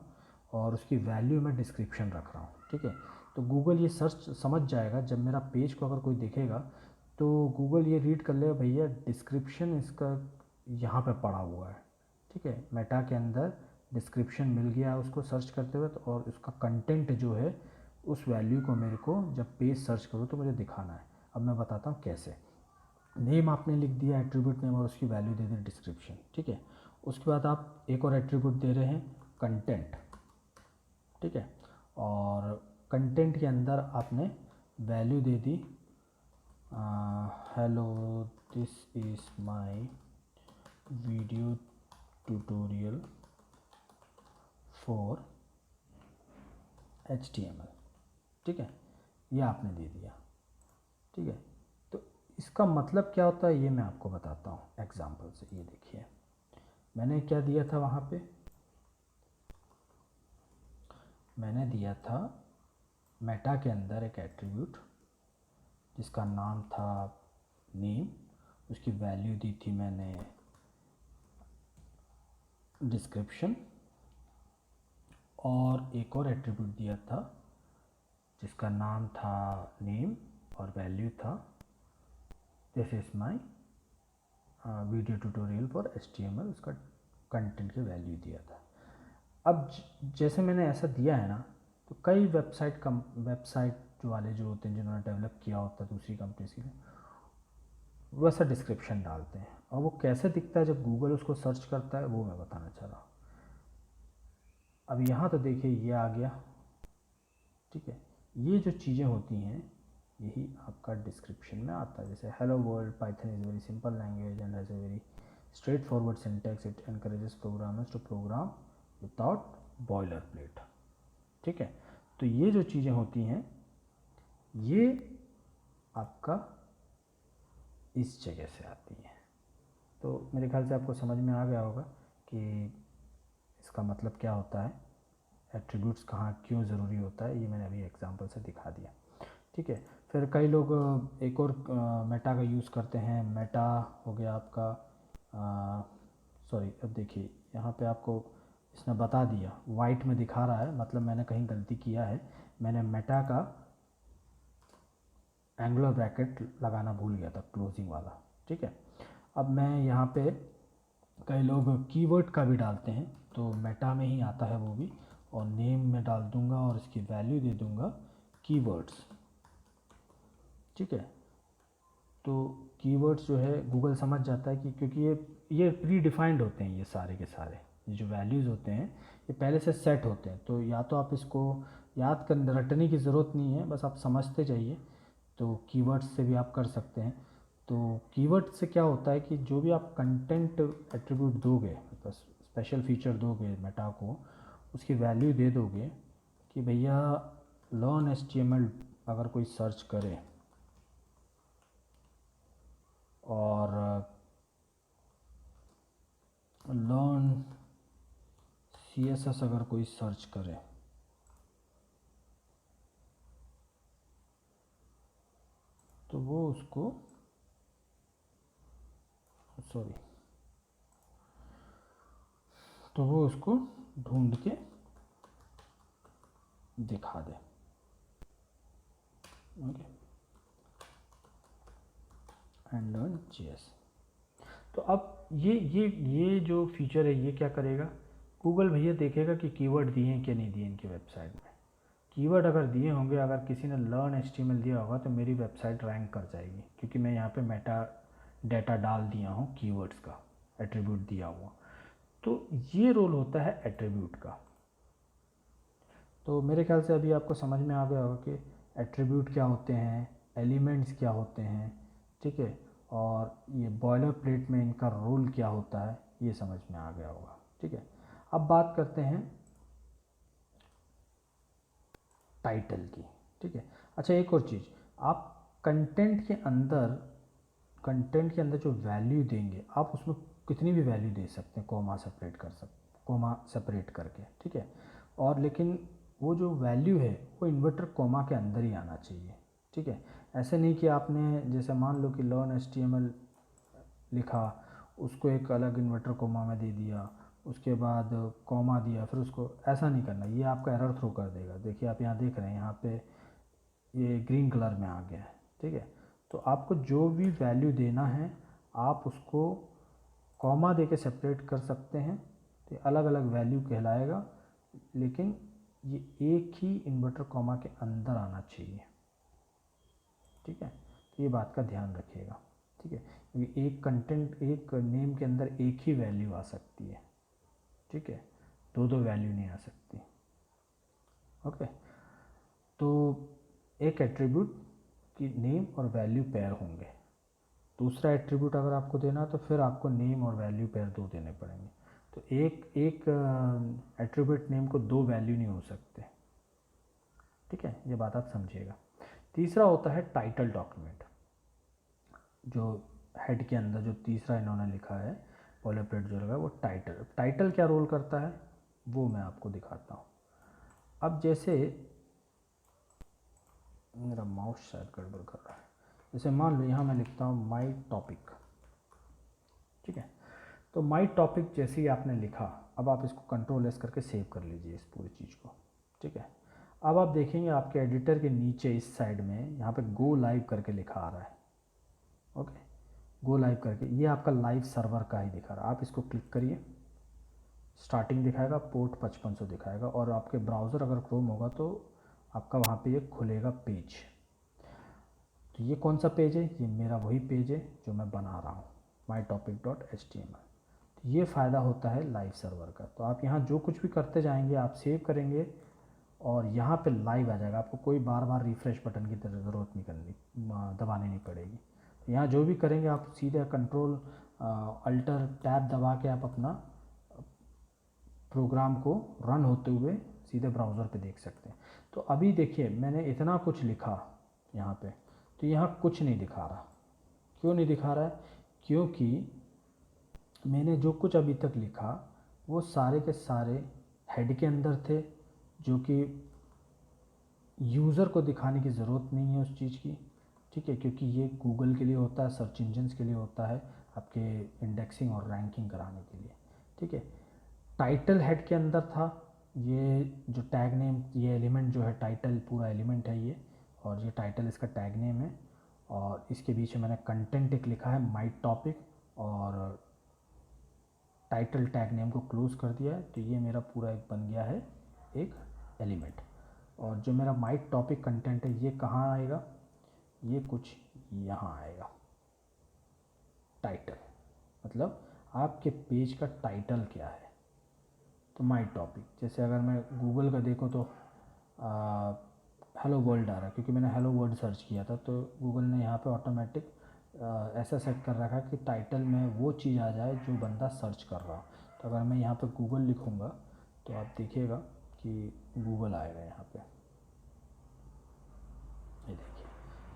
और उसकी वैल्यू में डिस्क्रिप्शन रख रहा हूँ। ठीक है, तो गूगल ये सर्च समझ जाएगा, जब मेरा पेज को अगर कोई देखेगा तो गूगल ये रीड कर लेगा, भैया डिस्क्रिप्शन इसका यहाँ पे पड़ा हुआ है। ठीक है, मेटा के अंदर डिस्क्रिप्शन मिल गया उसको सर्च करते हुए, और उसका कंटेंट जो है उस वैल्यू को मेरे को जब पेज सर्च करूँ तो मुझे दिखाना है। अब मैं बताता हूँ कैसे। नेम आपने लिख दिया एट्रीब्यूट नेम, और उसकी वैल्यू दे दी डिस्क्रिप्शन। ठीक है, उसके बाद आप एक और एट्रीब्यूट दे रहे हैं कंटेंट। ठीक है, और कंटेंट के अंदर आपने value they the hello this is my video tutorial for HTML। ठीक है, ये आपने दे दिया। ठीक है, तो इसका मतलब क्या होता है ये मैं आपको बताता हूँ एग्जांपल से। ये देखिए मैंने क्या दिया था वहाँ पे, मैंने दिया था मेटा के अंदर एक एट्रीब्यूट जिसका नाम था नेम, उसकी वैल्यू दी थी मैंने डिस्क्रिप्शन, और एक और एट्रीब्यूट दिया था जिसका नाम था नेम और वैल्यू था this is my video tutorial for HTML, उसका कंटेंट की वैल्यू दिया था। अब जैसे मैंने ऐसा दिया है ना, तो कई वेबसाइट जो वाले जो होते हैं जिन्होंने डेवलप किया होता है दूसरी कंपनीज के लिए, वैसा डिस्क्रिप्शन डालते हैं, और वो कैसे दिखता है जब गूगल उसको सर्च करता है वो मैं बताना चाह रहा हूँ। अब यहाँ तो देखिए ये आ गया। ठीक है, ये जो चीज़ें होती हैं यही आपका डिस्क्रिप्शन में आता है। जैसे hello world, Python is very simple language and has a very straightforward syntax, it encourages programmers to program without boilerplate. ठीक है, तो ये जो चीज़ें होती हैं ये आपका इस जगह से आती हैं। तो मेरे ख्याल से आपको समझ में आ गया होगा कि इसका मतलब क्या होता है, एट्रीब्यूट्स कहाँ क्यों ज़रूरी होता है, ये मैंने अभी एग्जांपल से दिखा दिया। ठीक है, फिर कई लोग एक और मेटा का यूज़ करते हैं। मेटा हो गया आपका, सॉरी अब देखिए यहाँ पे आपको इसने बता दिया, वाइट में दिखा रहा है, मतलब मैंने कहीं गलती किया है, मैंने मेटा का एंगुलर ब्रैकेट लगाना भूल गया था, क्लोजिंग वाला। ठीक है, अब मैं यहाँ पे कई लोग कीवर्ड का भी डालते हैं, तो मेटा में ही आता है वो भी, और नेम में डाल दूंगा और इसकी वैल्यू दे दूंगा कीवर्ड्स। ठीक है, तो कीवर्ड्स जो है गूगल समझ जाता है कि क्योंकि ये प्री डिफाइंड होते हैं, ये सारे के सारे ये जो वैल्यूज़ होते हैं ये पहले से सेट होते हैं, तो या तो आप इसको याद कर रटने की ज़रूरत नहीं है, बस आप समझते जाइए। तो कीवर्ड्स से भी आप कर सकते हैं। तो कीवर्ड से क्या होता है कि जो भी आप कंटेंट एट्रीब्यूट दोगे, बस स्पेशल फीचर दोगे मेटा को, उसकी वैल्यू दे दोगे कि भैया लर्न HTML अगर कोई सर्च करे और लर्न CSS अगर कोई सर्च करे तो वो उसको ढूंढ के दिखा दे। Okay, and learn JS। तो अब ये जो फीचर है ये क्या करेगा, गूगल भैया देखेगा कि कीवर्ड दिए हैं क्या नहीं दिए इनकी वेबसाइट में। कीवर्ड अगर दिए होंगे, अगर किसी ने लर्न HTML दिया होगा तो मेरी वेबसाइट रैंक कर जाएगी, क्योंकि मैं यहाँ पे मेटा डेटा डाल दिया हूँ, कीवर्ड्स का एट्रीब्यूट दिया हुआ। तो ये रोल होता है एट्रीब्यूट का। तो मेरे ख्याल से अभी आपको समझ में आ गया होगा कि एट्रीब्यूट क्या होते हैं, एलिमेंट्स क्या होते हैं। ठीक है, और ये बॉयलर प्लेट में इनका रोल क्या होता है ये समझ में आ गया होगा। ठीक है, अब बात करते हैं टाइटल की। ठीक है, अच्छा एक और चीज़, आप कंटेंट के अंदर जो वैल्यू देंगे आप उसमें कितनी भी वैल्यू दे सकते हैं, कोमा सेपरेट करके। ठीक है, और लेकिन वो जो वैल्यू है वो इन्वर्टर कोमा के अंदर ही आना चाहिए। ठीक है, ऐसे नहीं कि आपने जैसे मान लो कि लर्न HTML लिखा उसको एक अलग इन्वर्टर कोमा में दे दिया, उसके बाद कॉमा दिया, फिर उसको ऐसा नहीं करना, ये आपका एरर थ्रो कर देगा। देखिए आप यहाँ देख रहे हैं, यहाँ पे ये ग्रीन कलर में आ गया है, ठीक है। तो आपको जो भी वैल्यू देना है आप उसको कॉमा दे के सेपरेट कर सकते हैं, तो अलग अलग वैल्यू कहलाएगा, लेकिन ये एक ही इन्वर्टर कॉमा के अंदर आना चाहिए, ठीक है। तो ये बात का ध्यान रखिएगा, ठीक है, क्योंकि एक कंटेंट एक नेम के अंदर एक ही वैल्यू आ सकती है, ठीक है, दो दो वैल्यू नहीं आ सकती। ओके, तो एक एट्रीब्यूट की नेम और वैल्यू पेयर होंगे। दूसरा एट्रीब्यूट अगर आपको देना तो फिर आपको नेम और वैल्यू पेयर दो देने पड़ेंगे। तो एक एट्रीब्यूट नेम को दो वैल्यू नहीं हो सकते, ठीक है, ये बात आप समझिएगा। तीसरा होता है टाइटल डॉक्यूमेंट, जो हेड के अंदर जो तीसरा इन्होंने लिखा है बॉयलरप्लेट जो लगा वो टाइटल क्या रोल करता है वो मैं आपको दिखाता हूँ। अब जैसे मेरा माउस शायद गड़बड़ कर रहा है, जैसे मान लो यहाँ मैं लिखता हूँ माई टॉपिक, ठीक है। तो माई टॉपिक जैसे ही आपने लिखा, अब आप इसको कंट्रोल एस करके सेव कर लीजिए इस पूरी चीज़ को, ठीक है। अब आप देखेंगे आपके एडिटर के नीचे इस साइड में यहाँ पे गो लाइव करके लिखा आ रहा है, ओके, गो लाइव करके, ये आपका लाइव सर्वर का ही दिखा रहा है। आप इसको क्लिक करिए, स्टार्टिंग दिखाएगा, पोर्ट 5500 दिखाएगा, और आपके ब्राउज़र अगर क्रोम होगा तो आपका वहाँ पे ये खुलेगा पेज। तो ये कौन सा पेज है, ये मेरा वही पेज है जो मैं बना रहा हूँ, mytopic.html। तो ये फ़ायदा होता है लाइव सर्वर का। तो आप यहाँ जो कुछ भी करते जाएंगे आप सेव करेंगे और यहाँ पे लाइव आ जाएगा, आपको कोई बार बार रिफ़्रेश बटन की ज़रूरत नहीं करनी, दबानी नहीं पड़ेगी। तो यहाँ जो भी करेंगे आप सीधे कंट्रोल अल्टर टैब दबा के आप अपना प्रोग्राम को रन होते हुए सीधे ब्राउज़र पे देख सकते हैं। तो अभी देखिए मैंने इतना कुछ लिखा यहाँ पे, तो यहाँ कुछ नहीं दिखा रहा। क्यों नहीं दिखा रहा है, क्योंकि मैंने जो कुछ अभी तक लिखा वो सारे के सारे हेड के अंदर थे, जो कि यूज़र को दिखाने की ज़रूरत नहीं है उस चीज़ की, ठीक है, क्योंकि ये गूगल के लिए होता है, सर्च इंजन्स के लिए होता है, आपके इंडेक्सिंग और रैंकिंग कराने के लिए, ठीक है। टाइटल हेड के अंदर था, ये जो टैग नेम, ये एलिमेंट जो है टाइटल पूरा एलिमेंट है ये, और ये टाइटल इसका टैग नेम है, और इसके बीच में मैंने कंटेंट एक लिखा है माई टॉपिक, और टाइटल टैग नेम को क्लोज़ कर दिया है। तो ये मेरा पूरा एक बन गया है एक एलिमेंट। और जो मेरा माई टॉपिक कंटेंट है ये कहाँ आएगा, ये कुछ यहाँ आएगा, टाइटल, मतलब आपके पेज का टाइटल क्या है। तो माई टॉपिक, जैसे अगर मैं गूगल का देखूँ तो हेलो वर्ल्ड आ रहा है, क्योंकि मैंने हेलो वर्ल्ड सर्च किया था, तो गूगल ने यहाँ पे ऑटोमेटिक ऐसा सेट कर रखा है कि टाइटल में वो चीज़ आ जाए जो बंदा सर्च कर रहा हो। तो अगर मैं यहाँ पे गूगल लिखूँगा तो आप देखिएगा कि गूगल आएगा यहाँ पे, ये देखिए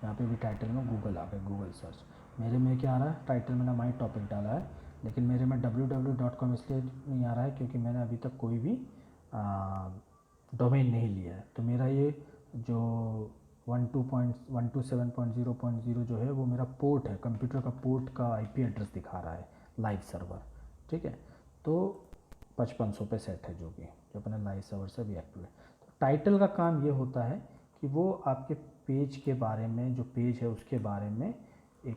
यहाँ पे भी टाइटल में गूगल आ गया, गूगल सर्च। मेरे में क्या आ रहा है, टाइटल मैंने माई टॉपिक डाला है, लेकिन मेरे में www.com इसलिए नहीं आ रहा है क्योंकि मैंने अभी तक कोई भी डोमेन नहीं लिया है। तो मेरा ये जो 127.0.0 जो है वो मेरा पोर्ट है, कंप्यूटर का पोर्ट का IP एड्रेस दिखा रहा है लाइव सर्वर, ठीक है। तो 5500 पे सेट है जो अपने लाइव सर्वर से भी एक्टिव है। तो टाइटल का काम ये होता है कि वो आपके पेज के बारे में, जो पेज है उसके बारे में एक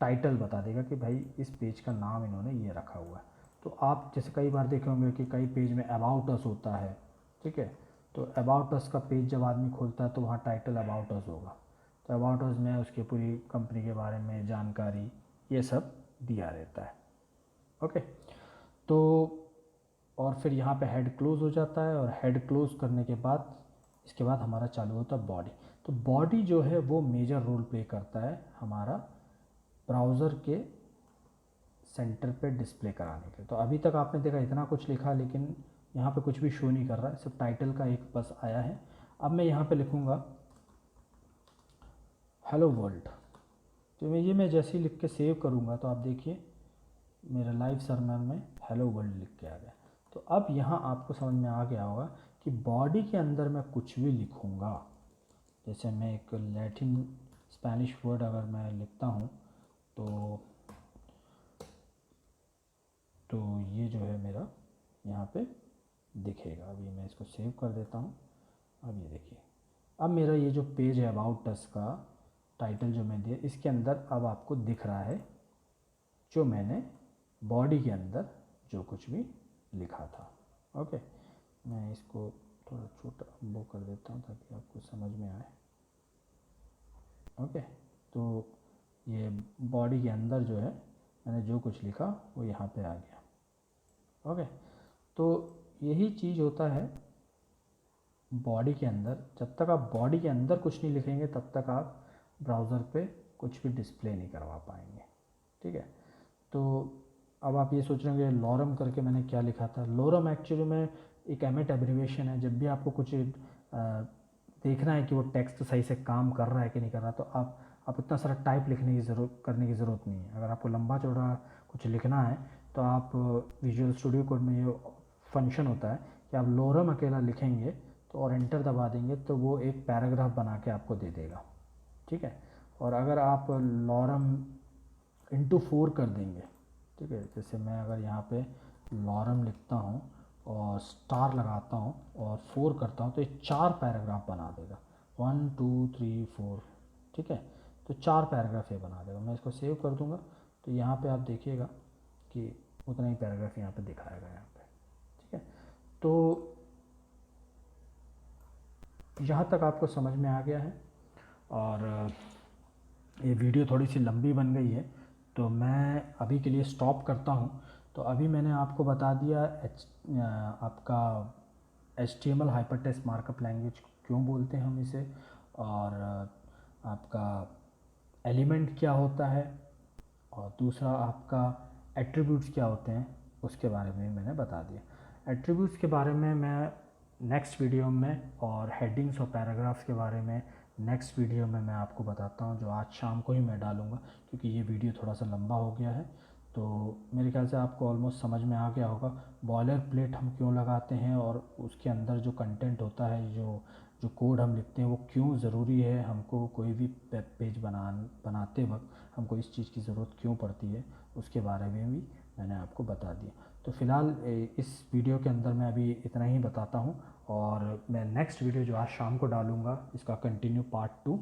टाइटल बता देगा कि भाई इस पेज का नाम इन्होंने ये रखा हुआ है। तो आप जैसे कई बार देखे होंगे कि कई पेज में अबाउट अस होता है, ठीक है। तो अबाउट अस का पेज जब आदमी खोलता है तो वहाँ टाइटल अबाउट अस होगा। तो अबाउट अस में उसकी पूरी कंपनी के बारे में जानकारी ये सब दिया रहता है, ओके। तो और फिर यहाँ पे हेड क्लोज़ हो जाता है, और हेड क्लोज़ करने के बाद इसके बाद हमारा चालू होता है बॉडी। तो बॉडी जो है वो मेजर रोल प्ले करता है हमारा ब्राउज़र के सेंटर पे डिस्प्ले कराने के। तो अभी तक आपने देखा इतना कुछ लिखा, लेकिन यहाँ पे कुछ भी शो नहीं कर रहा है, सिर्फ टाइटल का एक बस आया है। अब मैं यहाँ पे लिखूँगा हेलो वर्ल्ड। तो मैं जैसे ही लिख के सेव करूँगा तो आप देखिए मेरा लाइव सर्वर में हेलो वर्ल्ड लिख के आ गया। तो अब यहाँ आपको समझ में आ गया होगा कि बॉडी के अंदर मैं कुछ भी लिखूँगा, जैसे मैं एक लैटिन स्पेनिश वर्ड अगर मैं लिखता हूँ तो तो ये जो है मेरा यहाँ पे दिखेगा। अभी मैं इसको सेव कर देता हूँ। अब ये देखिए, अब मेरा ये जो पेज है अबाउट अस का टाइटल जो मैं दिया, इसके अंदर अब आपको दिख रहा है जो मैंने बॉडी के अंदर जो कुछ भी लिखा था। ओके, मैं इसको थोड़ा छोटा वो कर देता हूँ ताकि आपको समझ में आए। ओके, तो ये बॉडी के अंदर जो है मैंने जो कुछ लिखा वो यहाँ पे आ गया। ओके, तो यही चीज़ होता है बॉडी के अंदर। जब तक आप बॉडी के अंदर कुछ नहीं लिखेंगे तब तक आप ब्राउज़र पे कुछ भी डिस्प्ले नहीं करवा पाएंगे। ठीक है, तो अब आप ये सोच रहे होंगे लॉरम करके मैंने क्या लिखा था। लॉरम एक्चुअली में एक एमिट एब्रीविएशन है। जब भी आपको कुछ देखना है कि वो टेक्स्ट सही से काम कर रहा है कि नहीं कर रहा, तो आप इतना सारा टाइप करने की ज़रूरत नहीं है। अगर आपको लंबा चौड़ा कुछ लिखना है तो आप विजुअल स्टूडियो कोड में ये फंक्शन होता है कि आप लॉरम अकेला लिखेंगे तो और एंटर दबा देंगे तो वो एक पैराग्राफ बना के आपको दे देगा। ठीक है, और अगर आप लॉरम इंटू 4 कर देंगे, ठीक है, जैसे मैं अगर यहाँ पे लॉरम लिखता हूँ और स्टार लगाता हूँ और 4 करता हूँ तो ये 4 पैराग्राफ बना देगा, 1 2 3 4। ठीक है, तो 4 पैराग्राफ ये बना देगा। मैं इसको सेव कर दूँगा तो यहाँ पे आप देखिएगा कि उतना ही पैराग्राफ यहाँ पे दिखाएगा यहाँ पे। ठीक है, तो यहाँ तक आपको समझ में आ गया है। और ये वीडियो थोड़ी सी लंबी बन गई है तो मैं अभी के लिए स्टॉप करता हूँ। तो अभी मैंने आपको बता दिया आपका HTML hyper text markup language क्यों बोलते हैं हम इसे, और आपका एलिमेंट क्या होता है, और दूसरा आपका एट्रीब्यूट्स क्या होते हैं उसके बारे में मैंने बता दिया। एट्रीब्यूट्स के बारे में मैं नेक्स्ट वीडियो में, और हेडिंग्स और पैराग्राफ्स के बारे में नेक्स्ट वीडियो में मैं आपको बताता हूँ, जो आज शाम को ही मैं डालूँगा क्योंकि ये वीडियो थोड़ा सा लंबा हो गया है। तो मेरे ख्याल से आपको ऑलमोस्ट समझ में आ गया होगा बॉयलर प्लेट हम क्यों लगाते हैं, और उसके अंदर जो कंटेंट होता है, जो कोड हम लिखते हैं वो क्यों ज़रूरी है। हमको कोई भी पेज बनाते वक्त हमको इस चीज़ की ज़रूरत क्यों पड़ती है, उसके बारे में भी मैंने आपको बता दिया। तो फ़िलहाल इस वीडियो के अंदर मैं अभी इतना ही बताता हूँ, और मैं नेक्स्ट वीडियो जो आज शाम को डालूँगा इसका कंटिन्यू पार्ट 2,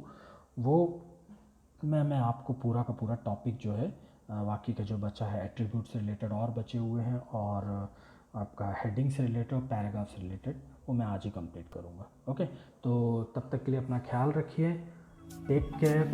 वो मैं आपको पूरा का पूरा टॉपिक जो है बाकी का जो बचा है एट्रीब्यूट से रिलेटेड और बचे हुए हैं, और आपका हेडिंग से रिलेटेड और पैराग्राफ से रिलेटेड वो मैं आज ही कंप्लीट करूँगा। ओके, तो तब तक के लिए अपना ख्याल रखिए, टेक केयर।